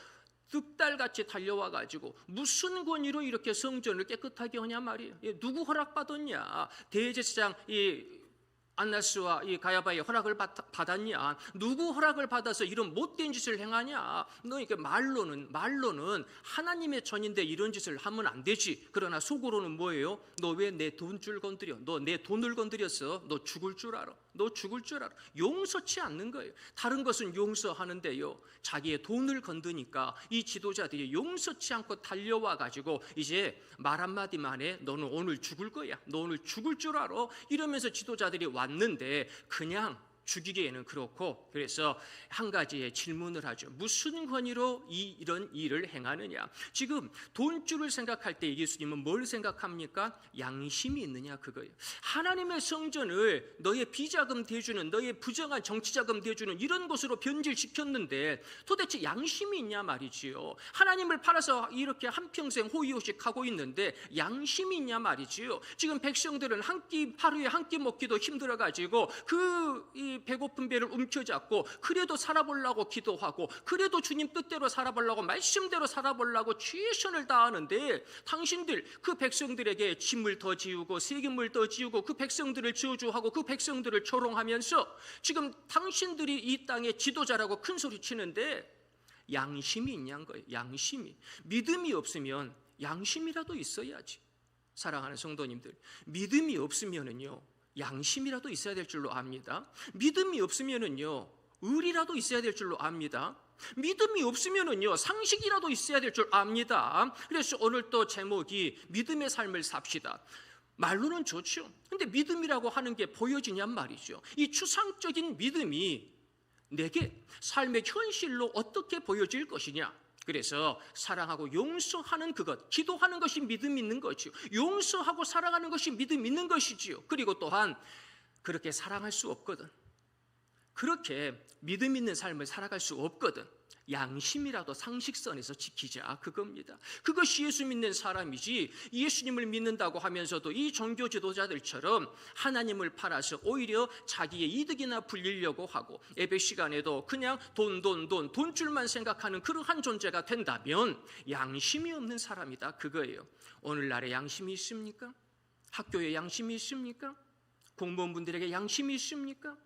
득달같이 달려와가지고 무슨 권위로 이렇게 성전을 깨끗하게 하냐 말이에요. 누구 허락받았냐? 대제사장 이 안나스와 이 가야바의 허락을 받았냐? 누구 허락을 받아서 이런 못된 짓을 행하냐? 너 이게 말로는 하나님의 전인데 이런 짓을 하면 안 되지. 그러나 속으로는 뭐예요? 너 왜 내 돈줄 건드려? 너 내 돈을 건드렸어? 너 죽을 줄 알아? 너 죽을 줄 알아. 용서치 않는 거예요. 다른 것은 용서하는데요, 자기의 돈을 건드니까 이 지도자들이 용서치 않고 달려와 가지고 이제 말 한마디 만에 너는 오늘 죽을 거야, 너 오늘 죽을 줄 알아, 이러면서 지도자들이 왔는데 그냥 죽이기에는 그렇고, 그래서 한 가지의 질문을 하죠. 무슨 권위로 이런 일을 행하느냐. 지금 돈줄을 생각할 때 예수님은 뭘 생각합니까? 양심이 있느냐, 그거예요. 하나님의 성전을 너의 비자금 대주는, 너의 부정한 정치자금 대주는 이런 것으로 변질시켰는데 도대체 양심이 있냐 말이지요. 하나님을 팔아서 이렇게 한평생 호의호식하고 있는데 양심이 있냐 말이지요. 지금 백성들은 하루에 한 끼 먹기도 힘들어가지고 이 배고픈 배를 움켜잡고 그래도 살아보려고 기도하고 그래도 주님 뜻대로 살아보려고 말씀대로 살아보려고 최선을 다하는데, 당신들 그 백성들에게 짐을 더 지우고 세금을 더 지우고 그 백성들을 저주하고 그 백성들을 조롱하면서 지금 당신들이 이 땅의 지도자라고 큰 소리 치는데 양심이 있냐는 거예요. 양심이. 믿음이 없으면 양심이라도 있어야지. 사랑하는 성도님들, 믿음이 없으면은요 양심이라도 있어야 될 줄로 압니다. 믿음이 없으면은요 의리라도 있어야 될 줄로 압니다. 믿음이 없으면은요 상식이라도 있어야 될 줄 압니다. 그래서 오늘 또 제목이 믿음의 삶을 삽시다. 말로는 좋죠. 근데 믿음이라고 하는 게 보여지냔 말이죠. 이 추상적인 믿음이 내게 삶의 현실로 어떻게 보여질 것이냐. 그래서 사랑하고 용서하는 그것, 기도하는 것이 믿음 있는 거죠. 용서하고 사랑하는 것이 믿음 있는 것이지요. 그리고 또한 그렇게 사랑할 수 없거든, 그렇게 믿음 있는 삶을 살아갈 수 없거든, 양심이라도 상식선에서 지키자, 그겁니다. 그것이 예수 믿는 사람이지, 예수님을 믿는다고 하면서도 이 종교 지도자들처럼 하나님을 팔아서 오히려 자기의 이득이나 불리려고 하고 예배 시간에도 그냥 돈줄만 생각하는 그러한 존재가 된다면 양심이 없는 사람이다, 그거예요. 오늘날에 양심이 있습니까? 학교에 양심이 있습니까? 공무원분들에게 양심이 있습니까?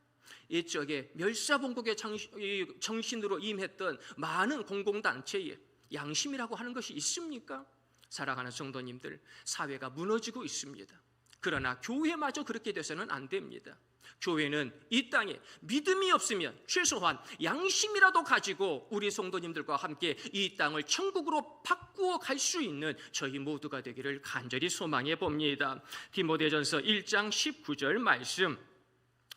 옛적에 멸사봉국의 정신으로 임했던 많은 공공단체에 양심이라고 하는 것이 있습니까? 사랑하는 성도님들, 사회가 무너지고 있습니다. 그러나 교회마저 그렇게 돼서는 안 됩니다. 교회는 이 땅에 믿음이 없으면 최소한 양심이라도 가지고 우리 성도님들과 함께 이 땅을 천국으로 바꾸어 갈 수 있는 저희 모두가 되기를 간절히 소망해 봅니다. 디모데전서 1장 19절 말씀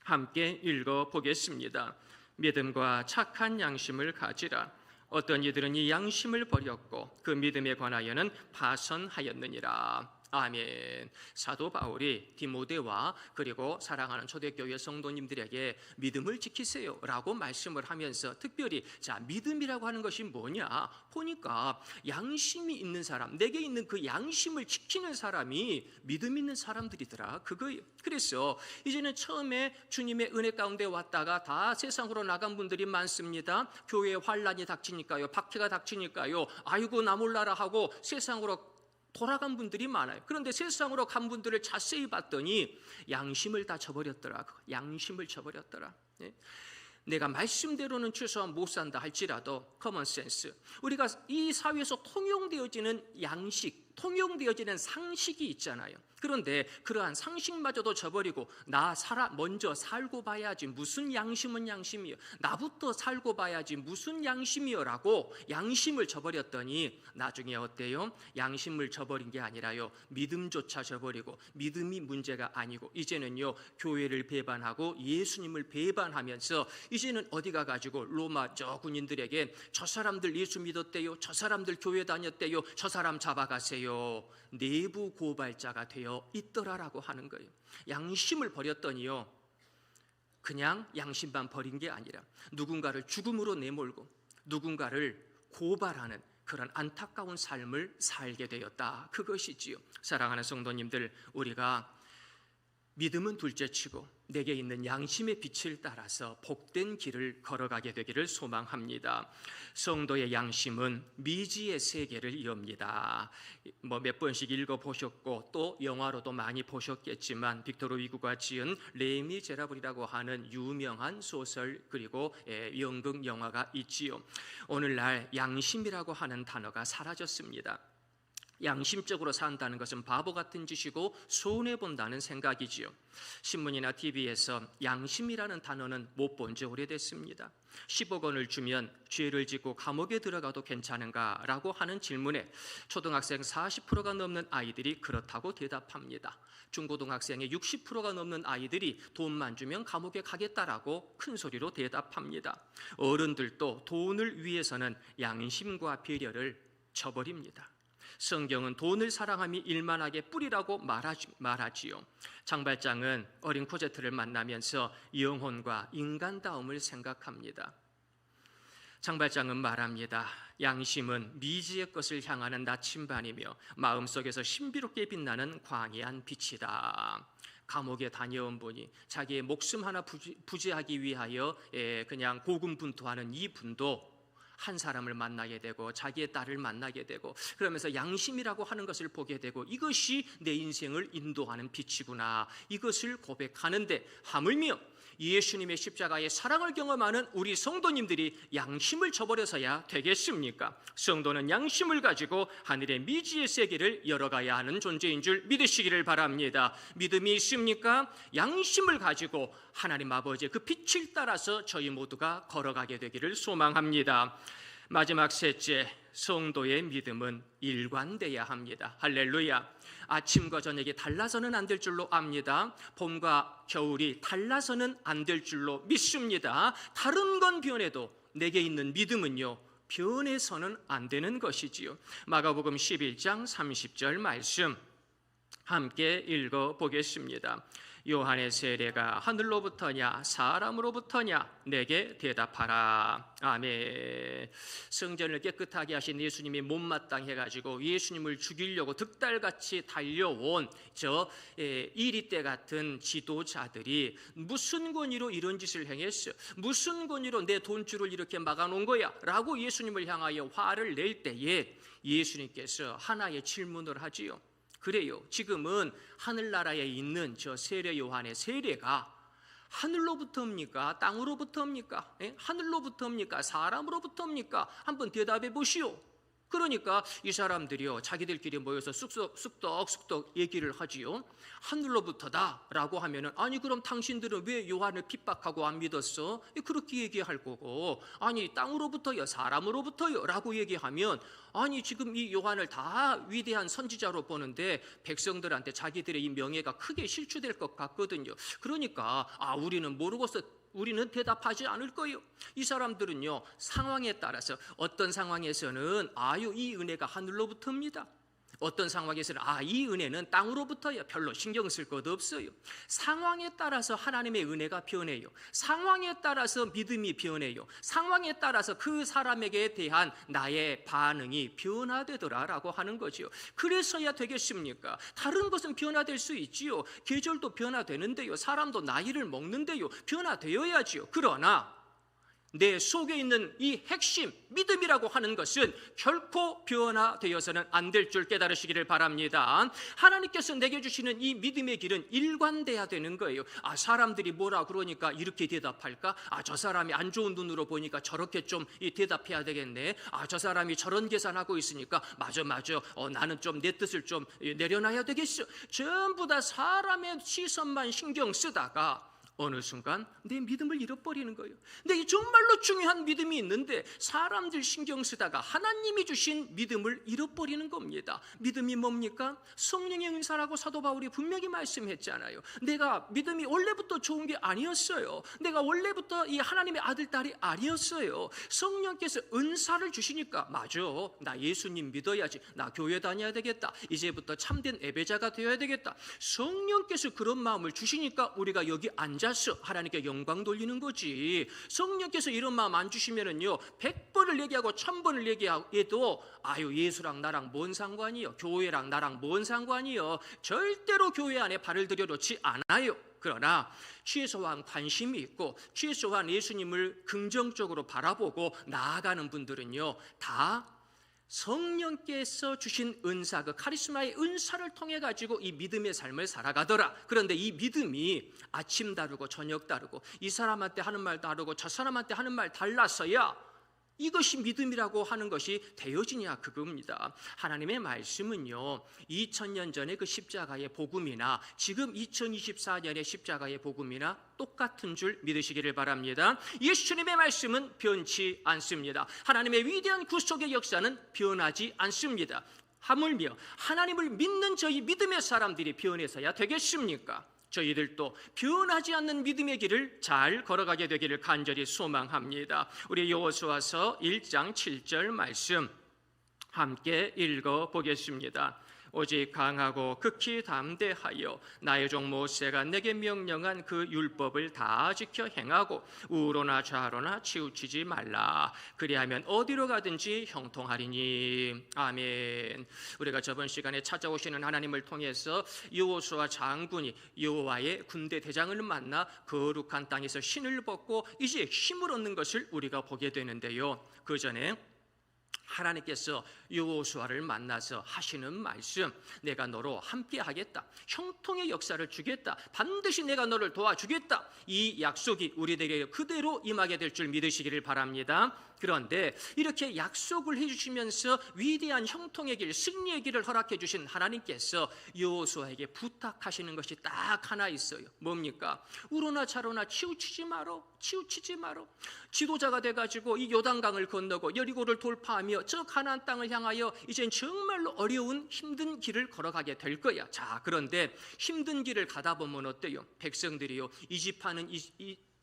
함께 읽어보겠습니다. 믿음과 착한 양심을 가지라. 어떤 이들은 이 양심을 버렸고 그 믿음에 관하여는 파선하였느니라. 아멘. 사도 바울이 디모데와 그리고 사랑하는 초대교회 성도님들에게 믿음을 지키세요 라고 말씀을 하면서 특별히 자, 믿음이라고 하는 것이 뭐냐 보니까 양심이 있는 사람, 내게 있는 그 양심을 지키는 사람이 믿음 있는 사람들이더라, 그거예요. 그래서 이제는 처음에 주님의 은혜 가운데 왔다가 다 세상으로 나간 분들이 많습니다. 교회에 환란이 닥치니까요, 박해가 닥치니까요, 아이고 나 몰라라 하고 세상으로 돌아간 분들이 많아요. 그런데 세상으로 간 분들을 자세히 봤더니 양심을 다 저버렸더라. 양심을 저버렸더라. 내가 말씀대로는 최소한 못 산다 할지라도 커먼 센스, 우리가 이 사회에서 통용되어지는 양식, 통용되어지는 상식이 있잖아요. 그런데 그러한 상식마저도 저버리고 나 먼저 살고 봐야지, 무슨 양심은 양심이요, 나부터 살고 봐야지 무슨 양심이요 라고 양심을 저버렸더니 나중에 어때요? 양심을 저버린 게 아니라요, 믿음조차 저버리고 믿음이 문제가 아니고 이제는요 교회를 배반하고 예수님을 배반하면서 이제는 어디 가가지고 로마 저 군인들에게 저 사람들 예수 믿었대요, 저 사람들 교회 다녔대요, 저 사람 잡아가세요, 내부 고발자가 되어 있더라라고 하는 거예요. 양심을 버렸더니요, 그냥 양심만 버린 게 아니라 누군가를 죽음으로 내몰고 누군가를 고발하는 그런 안타까운 삶을 살게 되었다, 그것이지요. 사랑하는 성도님들, 우리가 믿음은 둘째치고 내게 있는 양심의 빛을 따라서 복된 길을 걸어가게 되기를 소망합니다. 성도의 양심은 미지의 세계를 엽니다. 몇 번씩 읽어보셨고 또 영화로도 많이 보셨겠지만 빅토르 위구가 지은 레미제라블이라고 하는 유명한 소설 그리고 연극 영화가 있지요. 오늘날 양심이라고 하는 단어가 사라졌습니다. 양심적으로 산다는 것은 바보 같은 짓이고 손해본다는 생각이지요. 신문이나 TV에서 양심이라는 단어는 못 본 지 오래됐습니다. 10억 원을 주면 죄를 짓고 감옥에 들어가도 괜찮은가라고 하는 질문에 초등학생 40%가 넘는 아이들이 그렇다고 대답합니다. 중고등학생의 60%가 넘는 아이들이 돈만 주면 감옥에 가겠다라고 큰 소리로 대답합니다. 어른들도 돈을 위해서는 양심과 배려를 저버립니다. 성경은 돈을 사랑함이 일만하게 뿌리라고 말하지요. 장발장은 어린 코제트를 만나면서 영혼과 인간다움을 생각합니다. 장발장은 말합니다. 양심은 미지의 것을 향하는 나침반이며 마음속에서 신비롭게 빛나는 광야한 빛이다. 감옥에 다녀온 분이 자기의 목숨 하나 부지하기 위하여 그냥 고군분투하는 이 분도 한 사람을 만나게 되고 자기의 딸을 만나게 되고 그러면서 양심이라고 하는 것을 보게 되고 이것이 내 인생을 인도하는 빛이구나, 이것을 고백하는데 하물며 예수님의 십자가의 사랑을 경험하는 우리 성도님들이 양심을 저버려서야 되겠습니까? 성도는 양심을 가지고 하늘의 미지의 세계를 열어가야 하는 존재인 줄 믿으시기를 바랍니다. 믿음이 있습니까? 양심을 가지고 하나님 아버지의 그 빛을 따라서 저희 모두가 걸어가게 되기를 소망합니다. 마지막 셋째, 성도의 믿음은 일관돼야 합니다. 할렐루야. 아침과 저녁이 달라서는 안 될 줄로 압니다. 봄과 겨울이 달라서는 안 될 줄로 믿습니다. 다른 건 변해도 내게 있는 믿음은요, 변해서는 안 되는 것이지요. 마가복음 11장 30절 말씀 함께 읽어보겠습니다. 요한의 세례가 하늘로부터냐 사람으로부터냐 내게 대답하라. 아멘. 성전을 깨끗하게 하신 예수님이 못마땅해 가지고 예수님을 죽이려고 득달같이 달려온 저 이리떼 같은 지도자들이 무슨 권위로 이런 짓을 행했어? 무슨 권위로 내 돈줄을 이렇게 막아놓은 거야? 라고 예수님을 향하여 화를 낼 때에 예수님께서 하나의 질문을 하지요. 그래요. 지금은 하늘나라에 있는 저 세례 요한의 세례가 하늘로부터입니까? 땅으로부터입니까? 하늘로부터입니까? 사람으로부터입니까? 한번 대답해 보시오. 그러니까 이 사람들이요, 자기들끼리 모여서 쑥덕 얘기를 하지요. 하늘로부터다라고 하면은 아니 그럼 당신들은 왜 요한을 핍박하고 안 믿었어? 그렇게 얘기할 거고, 아니 땅으로부터요 사람으로부터요 라고 얘기하면 아니 지금 이 요한을 다 위대한 선지자로 보는데 백성들한테 자기들의 이 명예가 크게 실추될 것 같거든요. 그러니까 우리는 모르고서 우리는 대답하지 않을 거예요. 이 사람들은요, 상황에 따라서 어떤 상황에서는 이 은혜가 하늘로부터입니다. 어떤 상황에서는 이 은혜는 땅으로부터요. 별로 신경 쓸 것 없어요. 상황에 따라서 하나님의 은혜가 변해요. 상황에 따라서 믿음이 변해요. 상황에 따라서 그 사람에게 대한 나의 반응이 변화되더라라고 하는 거죠. 그래서야 되겠습니까? 다른 것은 변화될 수 있지요. 계절도 변화되는데요. 사람도 나이를 먹는데요. 변화되어야지요. 그러나 내 속에 있는 이 핵심 믿음이라고 하는 것은 결코 변화되어서는 안 될 줄 깨달으시기를 바랍니다. 하나님께서 내게 주시는 이 믿음의 길은 일관돼야 되는 거예요. 사람들이 뭐라 그러니까 이렇게 대답할까? 저 사람이 안 좋은 눈으로 보니까 저렇게 좀 대답해야 되겠네. 저 사람이 저런 계산하고 있으니까 맞아 나는 좀 내 뜻을 좀 내려놔야 되겠어. 전부 다 사람의 시선만 신경 쓰다가 어느 순간 내 믿음을 잃어버리는 거예요. 내게 정말로 중요한 믿음이 있는데 사람들 신경 쓰다가 하나님이 주신 믿음을 잃어버리는 겁니다. 믿음이 뭡니까? 성령의 은사라고 사도 바울이 분명히 말씀했잖아요. 내가 믿음이 원래부터 좋은 게 아니었어요. 내가 원래부터 이 하나님의 아들, 딸이 아니었어요. 성령께서 은사를 주시니까 맞아, 나 예수님 믿어야지, 나 교회 다녀야 되겠다, 이제부터 참된 예배자가 되어야 되겠다. 성령께서 그런 마음을 주시니까 우리가 여기 앉아서 하나님께 영광 돌리는 거지. 성령께서 이런 마음 안 주시면은요, 100번을 얘기하고 1000번을 얘기해도 예수랑 나랑 뭔 상관이요? 교회랑 나랑 뭔 상관이요? 절대로 교회 안에 발을 들여놓지 않아요. 그러나 최소한 관심이 있고 최소한 예수님을 긍정적으로 바라보고 나아가는 분들은요, 다 성령께서 주신 은사, 그 카리스마의 은사를 통해 가지고 이 믿음의 삶을 살아가더라. 그런데 이 믿음이 아침 다르고 저녁 다르고 이 사람한테 하는 말 다르고 저 사람한테 하는 말 달라서야 이것이 믿음이라고 하는 것이 되어지냐 그겁니다. 하나님의 말씀은요 2000년 전에 그 십자가의 복음이나 지금 2024년의 십자가의 복음이나 똑같은 줄 믿으시기를 바랍니다. 예수님의 말씀은 변치 않습니다. 하나님의 위대한 구속의 역사는 변하지 않습니다. 하물며 하나님을 믿는 저희 믿음의 사람들이 변해서야 되겠습니까? 저희들도 변하지 않는 믿음의 길을 잘 걸어가게 되기를 간절히 소망합니다. 우리 여호수아서 1장 7절 말씀 함께 읽어보겠습니다. 오직 강하고 극히 담대하여 나의 종 모세가 내게 명령한 그 율법을 다 지켜 행하고 우로나 좌로나 치우치지 말라. 그리하면 어디로 가든지 형통하리니. 아멘. 우리가 저번 시간에 찾아오시는 하나님을 통해서 여호수아 장군이 여호와의 군대 대장을 만나 거룩한 땅에서 신을 벗고 이제 힘을 얻는 것을 우리가 보게 되는데요. 그 전에 하나님께서 여호수아를 만나서 하시는 말씀, 내가 너로 함께 하겠다, 형통의 역사를 주겠다, 반드시 내가 너를 도와주겠다, 이 약속이 우리들에게 그대로 임하게 될 줄 믿으시기를 바랍니다. 그런데 이렇게 약속을 해주시면서 위대한 형통의 길, 승리의 길을 허락해 주신 하나님께서 여호수아에게 부탁하시는 것이 딱 하나 있어요. 뭡니까? 우로나 좌로나 치우치지 마라. 지도자가 돼가지고 이 요단강을 건너고 여리고를 돌파하며 저 가나안 땅을 향하여 이젠 정말로 어려운 힘든 길을 걸어가게 될 거야. 자, 그런데 힘든 길을 가다 보면 어때요? 백성들이요, 이 지파는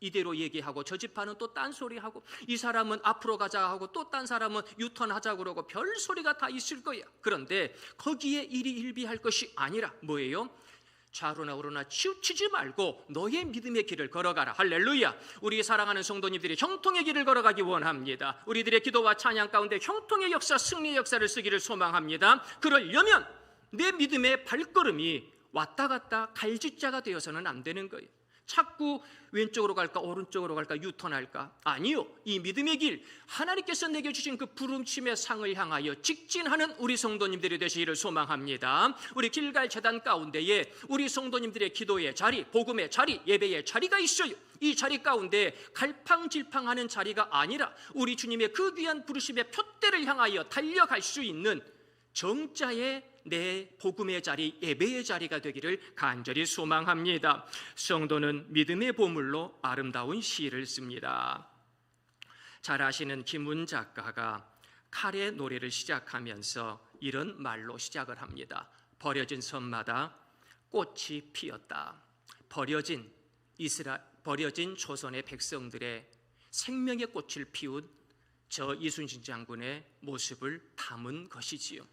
이대로 얘기하고 저 지파는 또 딴소리하고 이 사람은 앞으로 가자 하고 또 딴 사람은 유턴하자 그러고 별소리가 다 있을 거야. 그런데 거기에 일희일비할 것이 아니라 뭐예요? 좌로나 우로나 치우치지 말고 너의 믿음의 길을 걸어가라. 할렐루야. 우리 사랑하는 성도님들이 형통의 길을 걸어가기 원합니다. 우리들의 기도와 찬양 가운데 형통의 역사, 승리의 역사를 쓰기를 소망합니다. 그러려면 내 믿음의 발걸음이 왔다 갔다 갈짓자가 되어서는 안 되는 거예요. 자꾸 왼쪽으로 갈까 오른쪽으로 갈까 유턴할까? 아니요. 이 믿음의 길, 하나님께서 내게 주신 그 부름침의 상을 향하여 직진하는 우리 성도님들이 되시기를 소망합니다. 우리 길갈 재단 가운데에 우리 성도님들의 기도의 자리, 복음의 자리, 예배의 자리가 있어요. 이 자리 가운데 갈팡질팡하는 자리가 아니라 우리 주님의 그 귀한 부르심의 표대를 향하여 달려갈 수 있는 정자의 내 복음의 자리, 예배의 자리가 되기를 간절히 소망합니다. 성도는 믿음의 보물로 아름다운 시를 씁니다. 잘 아시는 김훈 작가가 칼의 노래를 시작하면서 이런 말로 시작을 합니다. 버려진 섬마다 꽃이 피었다. 버려진 조선의 백성들의 생명의 꽃을 피운 저 이순신 장군의 모습을 담은 것이지요.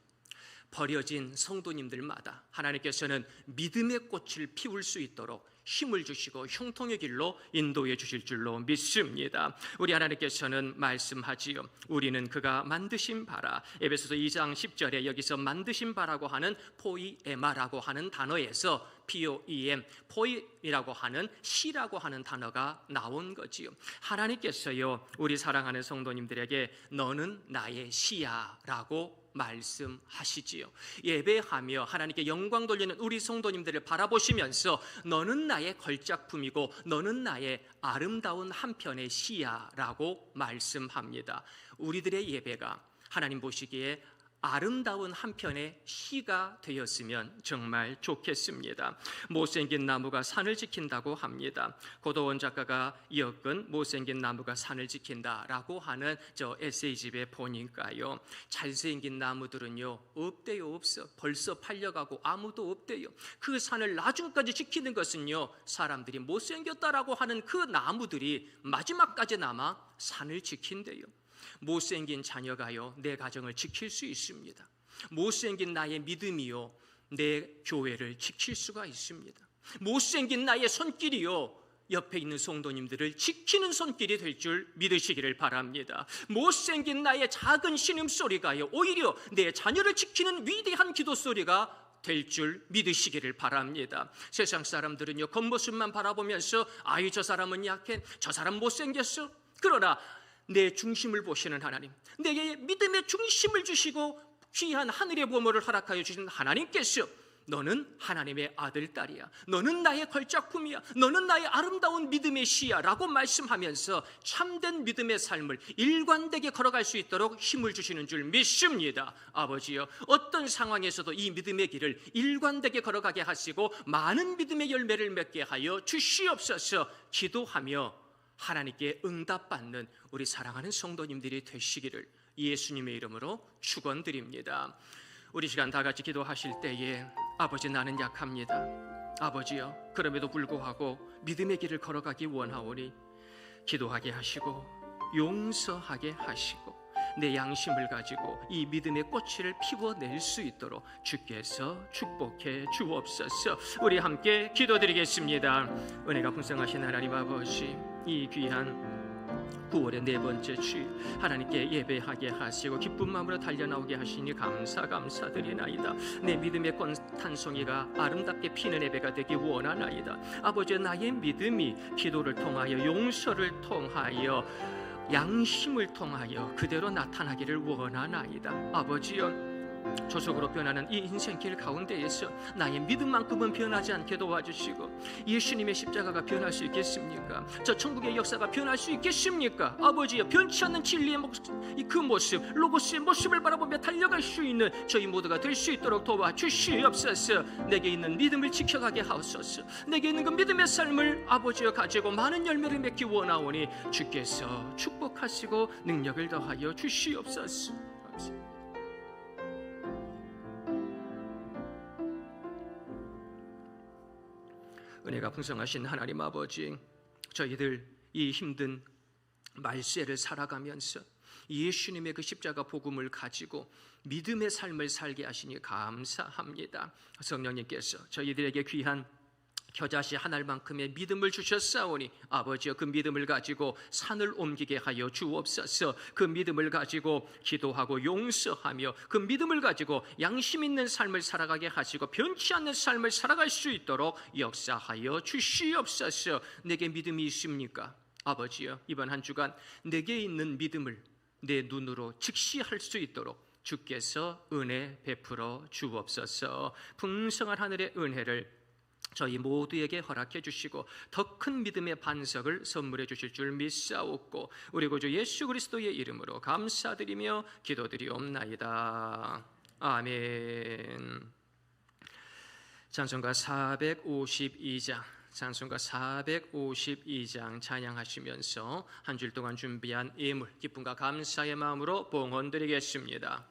버려진 성도님들마다 하나님께서는 믿음의 꽃을 피울 수 있도록 힘을 주시고 형통의 길로 인도해 주실 줄로 믿습니다. 우리 하나님께서는 말씀하지요. 우리는 그가 만드신 바라. 에베소서 2장 10절에 여기서 만드신 바라고 하는 포이에마라고 하는 단어에서 POEM, 포이라고 하는 시라고 하는 단어가 나온 거지요. 하나님께서요, 우리 사랑하는 성도님들에게 너는 나의 시야라고 말씀하시지요. 예배하며 하나님께 영광 돌리는 우리 성도님들을 바라보시면서 너는 나의 걸작품이고 너는 나의 아름다운 한 편의 시야라고 말씀합니다. 우리들의 예배가 하나님 보시기에 아름다운 한 편의 시가 되었으면 정말 좋겠습니다. 못생긴 나무가 산을 지킨다고 합니다. 고도원 작가가 이어끈 못생긴 나무가 산을 지킨다라고 하는 저 에세이집에 보니까요, 잘생긴 나무들은요 없대요. 없어. 벌써 팔려가고 아무도 없대요. 그 산을 나중까지 지키는 것은요, 사람들이 못생겼다라고 하는 그 나무들이 마지막까지 남아 산을 지킨대요. 못생긴 자녀가요 내 가정을 지킬 수 있습니다. 못생긴 나의 믿음이요 내 교회를 지킬 수가 있습니다. 못생긴 나의 손길이요 옆에 있는 성도님들을 지키는 손길이 될 줄 믿으시기를 바랍니다. 못생긴 나의 작은 신음소리가요 오히려 내 자녀를 지키는 위대한 기도소리가 될 줄 믿으시기를 바랍니다. 세상 사람들은요 겉모습만 바라보면서 아이 저 사람은 약해, 저 사람 못생겼어. 그러나 내 중심을 보시는 하나님, 내게 믿음의 중심을 주시고 귀한 하늘의 보물을 허락하여 주신 하나님께서 너는 하나님의 아들, 딸이야. 너는 나의 걸작품이야. 너는 나의 아름다운 믿음의 시야 라고 말씀하면서 참된 믿음의 삶을 일관되게 걸어갈 수 있도록 힘을 주시는 줄 믿습니다. 아버지여, 어떤 상황에서도 이 믿음의 길을 일관되게 걸어가게 하시고 많은 믿음의 열매를 맺게 하여 주시옵소서. 기도하며 하나님께 응답받는 우리 사랑하는 성도님들이 되시기를 예수님의 이름으로 축원드립니다. 우리 시간 다 같이 기도하실 때에 아버지, 나는 약합니다. 아버지여, 그럼에도 불구하고 믿음의 길을 걸어가기 원하오니 기도하게 하시고 용서하게 하시고 내 양심을 가지고 이 믿음의 꽃을 피워낼 수 있도록 주께서 축복해 주옵소서. 우리 함께 기도드리겠습니다. 은혜가 풍성하신 하나님 아버지, 이 귀한 9월의 네 번째 주일 하나님께 예배하게 하시고 기쁜 마음으로 달려나오게 하시니 감사드리나이다. 내 믿음의 꽃 한 송이가 아름답게 피는 예배가 되기 원하나이다. 아버지, 나의 믿음이 기도를 통하여 용서를 통하여 양심을 통하여 그대로 나타나기를 원하나이다. 아버지여, 조속으로 변하는 이 인생길 가운데에서 나의 믿음만큼은 변하지 않게 도와주시고 예수님의 십자가가 변할 수 있겠습니까? 저 천국의 역사가 변할 수 있겠습니까? 아버지여, 변치 않는 진리의 그 모습, 로고스의 모습을 바라보며 달려갈 수 있는 저희 모두가 될 수 있도록 도와주시옵소서. 내게 있는 믿음을 지켜가게 하옵소서. 내게 있는 그 믿음의 삶을 아버지여 가지고 많은 열매를 맺기 원하오니 주께서 축복하시고 능력을 더하여 주시옵소서. 은혜가 풍성하신 하나님 아버지, 저희들 이 힘든 말세를 살아가면서 예수님의 그 십자가 복음을 가지고 믿음의 삶을 살게 하시니 감사합니다. 성령님께서 저희들에게 귀한 겨자씨 한 알만큼의 믿음을 주셨사오니 아버지여, 그 믿음을 가지고 산을 옮기게 하여 주옵소서. 그 믿음을 가지고 기도하고 용서하며 그 믿음을 가지고 양심 있는 삶을 살아가게 하시고 변치 않는 삶을 살아갈 수 있도록 역사하여 주시옵소서. 내게 믿음이 있습니까? 아버지여, 이번 한 주간 내게 있는 믿음을 내 눈으로 직시할 수 있도록 주께서 은혜 베풀어 주옵소서. 풍성한 하늘의 은혜를 저희 모두에게 허락해 주시고 더 큰 믿음의 반석을 선물해 주실 줄 믿사옵고 우리 구주 예수 그리스도의 이름으로 감사드리며 기도드리옵나이다. 아멘. 찬송가 452장 찬송가 452장 찬양하시면서 한 주일 동안 준비한 예물 기쁨과 감사의 마음으로 봉헌드리겠습니다.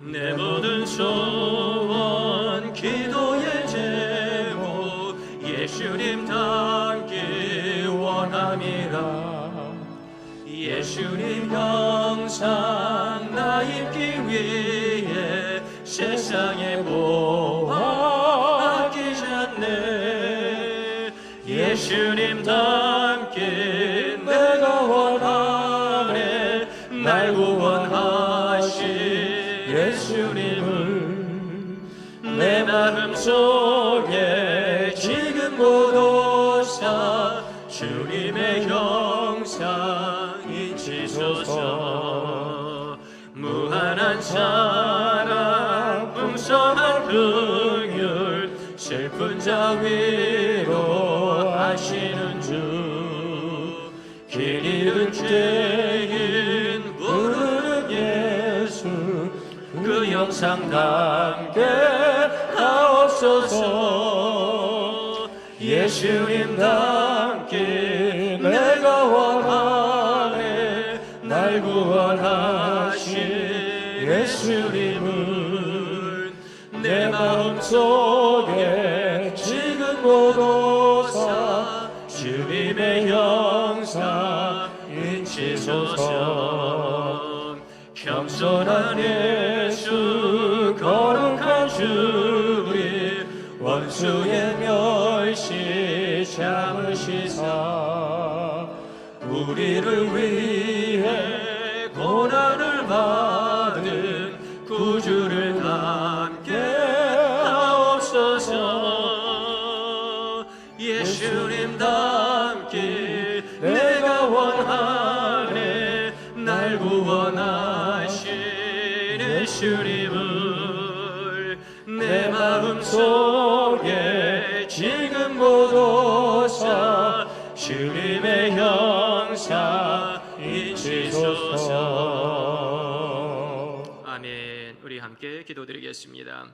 내 모든 소원 기도의 제목 예수님 닮기 원함이라. 예수님 형상 나 입기 위해 세상에 보아 아끼셨네. 예수님 닮기 내가 원하네. 날 구원하시 예수님을 내 마음속에 지금 고도사 주님의 형상 잊히소서. 무한한 사랑 풍성한 긍휼 슬픈 자 위로하시는 주. 길 잃은 죄인 부르는 예수 그 영상 담게 하옵소서. 예수님 닮기 내가 원하네. 날 구원하신 예수님은 내 마음속에 지금 고도사 주님의 형상 잊히소서. 겸손한 예수 거룩한 주님 원수의 멸시 참으시사 우리를 위해 고난을 받은 구주를 닮게 하옵소서. 예수님 닮게 주님을 내 마음속에 지금 모두사 주님의 형상 인치소서. 아멘. 우리 함께 기도드리겠습니다.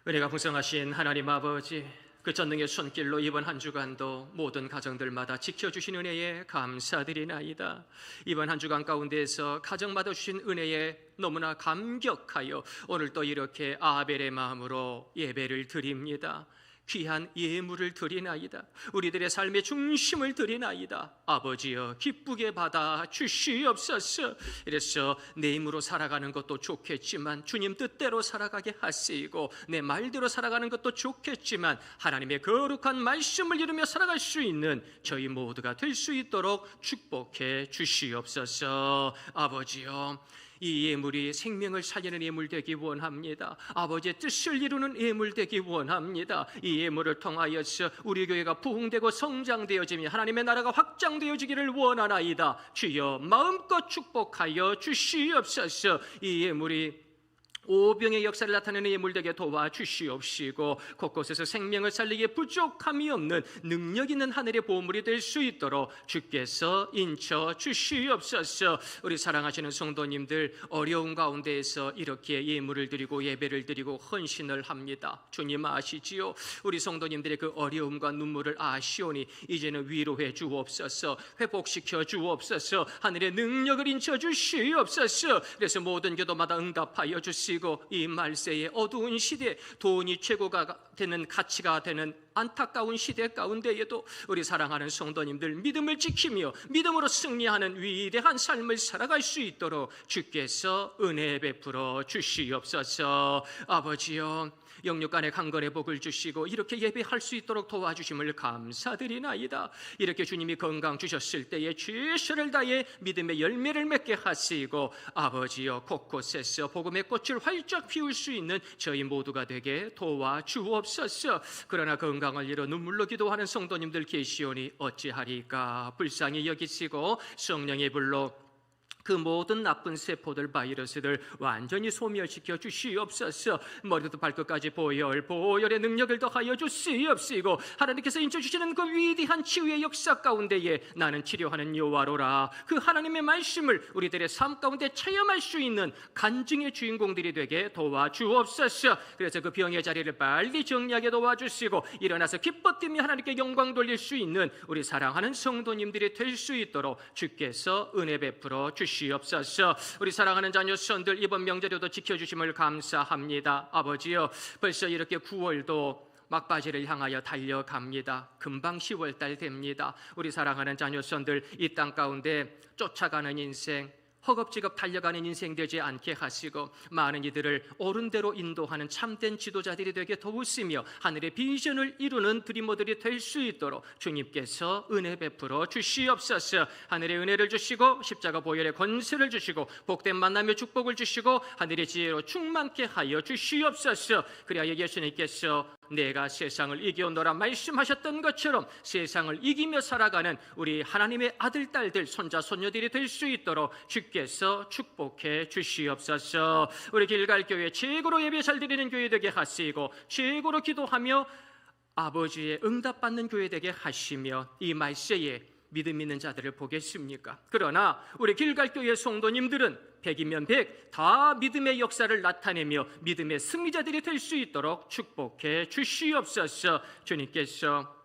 은혜가 풍성하신 하나님 아버지, 그 전능의 손길로 이번 한 주간도 모든 가정들마다 지켜주신 은혜에 감사드리나이다. 이번 한 주간 가운데에서 가정마다 주신 은혜에 너무나 감격하여 오늘 또 이렇게 아벨의 마음으로 예배를 드립니다. 귀한 예물을 드리나이다. 우리들의 삶의 중심을 드리나이다. 아버지여, 기쁘게 받아 주시옵소서. 이래서 내 힘으로 살아가는 것도 좋겠지만 주님 뜻대로 살아가게 하시고, 내 말대로 살아가는 것도 좋겠지만 하나님의 거룩한 말씀을 이루며 살아갈 수 있는 저희 모두가 될 수 있도록 축복해 주시옵소서. 아버지여, 이 예물이 생명을 살리는 예물 되기 원합니다. 아버지의 뜻을 이루는 예물 되기 원합니다. 이 예물을 통하여서 우리 교회가 부흥되고 성장되어지며 하나님의 나라가 확장되어지기를 원하나이다. 주여 마음껏 축복하여 주시옵소서. 이 예물이 오병의 역사를 나타내는 예물 되게 도와주시옵시고, 곳곳에서 생명을 살리기에 부족함이 없는 능력 있는 하늘의 보물이 될 수 있도록 주께서 인쳐 주시옵소서. 우리 사랑하시는 성도님들, 어려운 가운데에서 이렇게 예물을 드리고 예배를 드리고 헌신을 합니다. 주님 아시지요? 우리 성도님들의 그 어려움과 눈물을 아시오니 이제는 위로해 주옵소서. 회복시켜 주옵소서. 하늘의 능력을 인쳐 주시옵소서. 그래서 모든 기도마다 응답하여 주시고, 이 말세의 어두운 시대, 돈이 최고가 되는 가치가 되는 안타까운 시대 가운데에도 우리 사랑하는 성도님들 믿음을 지키며 믿음으로 승리하는 위대한 삶을 살아갈 수 있도록 주께서 은혜 베풀어 주시옵소서. 아버지여, 영육간의 강건의 복을 주시고 이렇게 예배할 수 있도록 도와주심을 감사드리나이다. 이렇게 주님이 건강 주셨을 때에 최선을 다해 믿음의 열매를 맺게 하시고, 아버지여, 곳곳에서 복음의 꽃을 활짝 피울 수 있는 저희 모두가 되게 도와주옵소서. 그러나 건강을 잃어 눈물로 기도하는 성도님들 계시오니 어찌하리까? 불쌍히 여기시고 성령의 불로 그 모든 나쁜 세포들, 바이러스들 완전히 소멸시켜 주시옵소서. 머리부터 발끝까지 보혈의 능력을 더하여 주시옵시고, 하나님께서 인쳐주시는 그 위대한 치유의 역사 가운데에 나는 치료하는 여호와로라, 그 하나님의 말씀을 우리들의 삶 가운데 체험할 수 있는 간증의 주인공들이 되게 도와주옵소서. 그래서 그 병의 자리를 빨리 정리하게 도와주시고 일어나서 기뻐 뛰며 하나님께 영광 돌릴 수 있는 우리 사랑하는 성도님들이 될 수 있도록 주께서 은혜 베풀어 주시옵소서. 우리 사랑하는 자녀선들, 이번 명절에도 지켜주심을 감사합니다. 아버지여, 벌써 이렇게 9월도 막바지를 향하여 달려갑니다. 금방 10월달 됩니다. 우리 사랑하는 자녀선들, 이 땅 가운데 쫓아가는 인생, 허겁지겁 달려가는 인생 되지 않게 하시고 많은 이들을 옳은 대로 인도하는 참된 지도자들이 되게 도우시며 하늘의 비전을 이루는 드리머들이 될 수 있도록 주님께서 은혜 베풀어 주시옵소서. 하늘의 은혜를 주시고 십자가 보혈의 권세를 주시고 복된 만남의 축복을 주시고 하늘의 지혜로 충만케 하여 주시옵소서. 그리하여 예수님께서 내가 세상을 이겨오노라 말씀하셨던 것처럼 세상을 이기며 살아가는 우리 하나님의 아들, 딸들, 손자, 손녀들이 될 수 있도록 주께서 축복해 주시옵소서. 우리 길갈교회 최고로 예배 잘 드리는 교회 되게 하시고 최고로 기도하며 아버지의 응답받는 교회 되게 하시며 이 말세에 믿음 있는 자들을 보겠습니까? 그러나 우리 길갈교회 성도님들은 100이면 100 다 믿음의 역사를 나타내며 믿음의 승리자들이 될 수 있도록 축복해 주시옵소서. 주님께서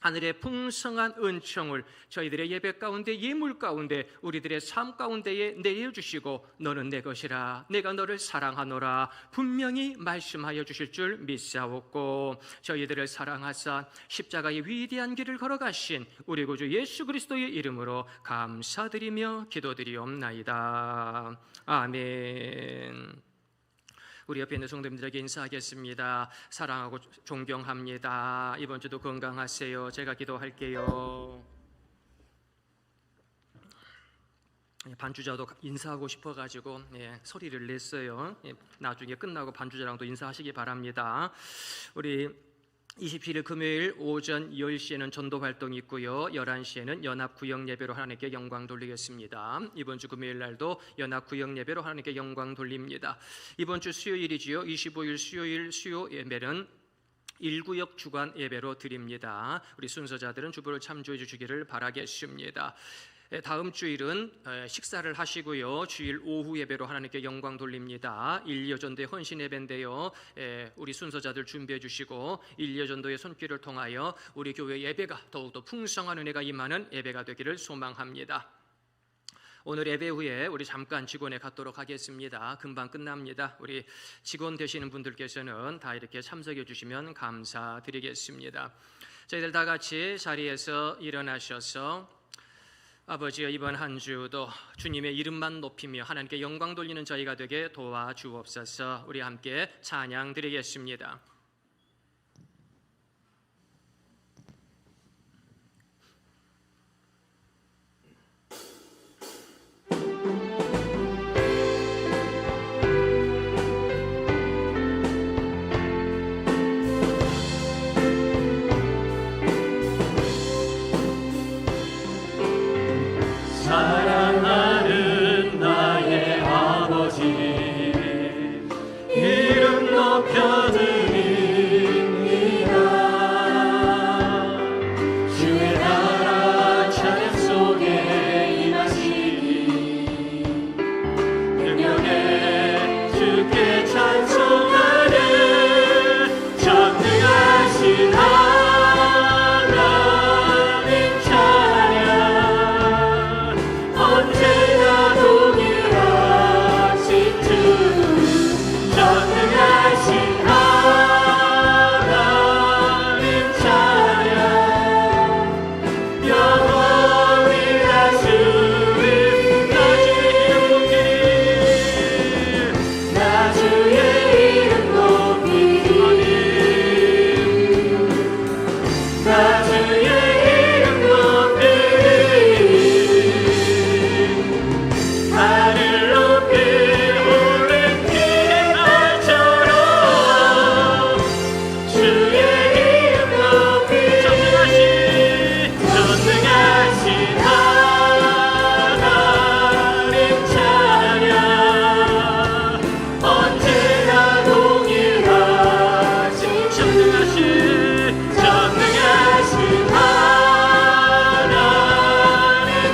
하늘의 풍성한 은총을 저희들의 예배 가운데, 예물 가운데, 우리들의 삶 가운데에 내려주시고 너는 내 것이라, 내가 너를 사랑하노라 분명히 말씀하여 주실 줄 믿사옵고, 저희들을 사랑하사 십자가의 위대한 길을 걸어가신 우리 구주 예수 그리스도의 이름으로 감사드리며 기도드리옵나이다. 아멘. 우리 옆에 있는 성도님들에게 인사하겠습니다. 사랑하고 존경합니다. 이번 주도 건강하세요. 제가 기도할게요. 반주자도 인사하고 싶어가지고 소리를 냈어요. 나중에 끝나고 반주자랑도 인사하시기 바랍니다. 우리 27일 금요일 오전 10시에는 전도 활동이 있고요. 11시에는 연합 구역 예배로 하나님께 영광 돌리겠습니다. 이번 주 금요일 날도 연합 구역 예배로 하나님께 영광 돌립니다. 이번 주 수요일이지요. 25일 수요일 수요 예배는 1구역 주간 예배로 드립니다. 우리 순서자들은 주보를 참조해 주시기를 바라겠습니다. 다음 주일은 식사를 하시고요. 주일 오후 예배로 하나님께 영광 돌립니다. 1.2전도의 헌신 예배인데요. 우리 순서자들 준비해 주시고 1.2전도의 손길을 통하여 우리 교회 예배가 더욱더 풍성한 은혜가 임하는 예배가 되기를 소망합니다. 오늘 예배 후에 우리 잠깐 직원에 갔도록 하겠습니다. 금방 끝납니다. 우리 직원 되시는 분들께서는 다 이렇게 참석해 주시면 감사드리겠습니다. 저희들 다 같이 자리에서 일어나셔서 아버지여, 이번 한 주도 주님의 이름만 높이며 하나님께 영광 돌리는 저희가 되게 도와주옵소서. 우리 함께 찬양 드리겠습니다. 사랑하는 나의 아버지, 이름 높여드립니다. 주의 나라 찬양 속에 임하시니 능력에 주께 찬송하는 전능하신 하나님 찬양, 언제나 동일하신 주 전능하신 하나님 찬양, 영원히 다스린 나 주의 이름 높이리, 나 주의 이름 높이리, 하늘 높이 오른 기의 날처럼 주의 이름 높이 전능하신 하나님 찬양, 언제나 동일하신 전능하신 하나님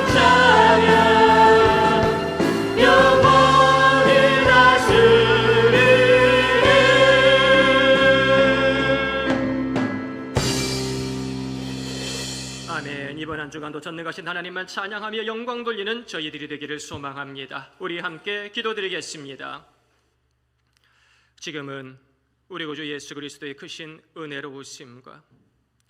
찬양, 영원히 다스리네. 아멘. 이번 한 주간도 전능하신 하나님만 찬양하며 영광 돌리는 저희들이 되기를 소망합니다. 우리 함께 기도드리겠습니다. 지금은 우리 구주 예수 그리스도의 크신 은혜로우심과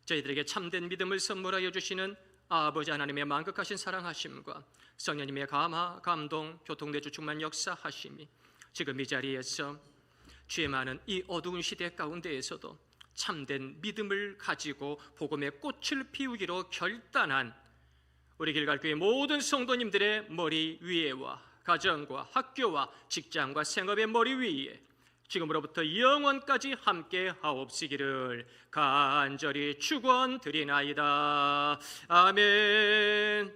저희들에게 참된 믿음을 선물하여 주시는 아버지 하나님의 만극하신 사랑하심과 성령님의 감화, 감동, 교통내주 충만 역사하심이 지금 이 자리에서 죄 많은 이 어두운 시대 가운데에서도 참된 믿음을 가지고 복음의 꽃을 피우기로 결단한 우리 길갈교회 모든 성도님들의 머리 위에와 가정과 학교와 직장과 생업의 머리 위에 지금으로부터 영원까지 함께 하옵시기를 간절히 축원드리나이다. 아멘.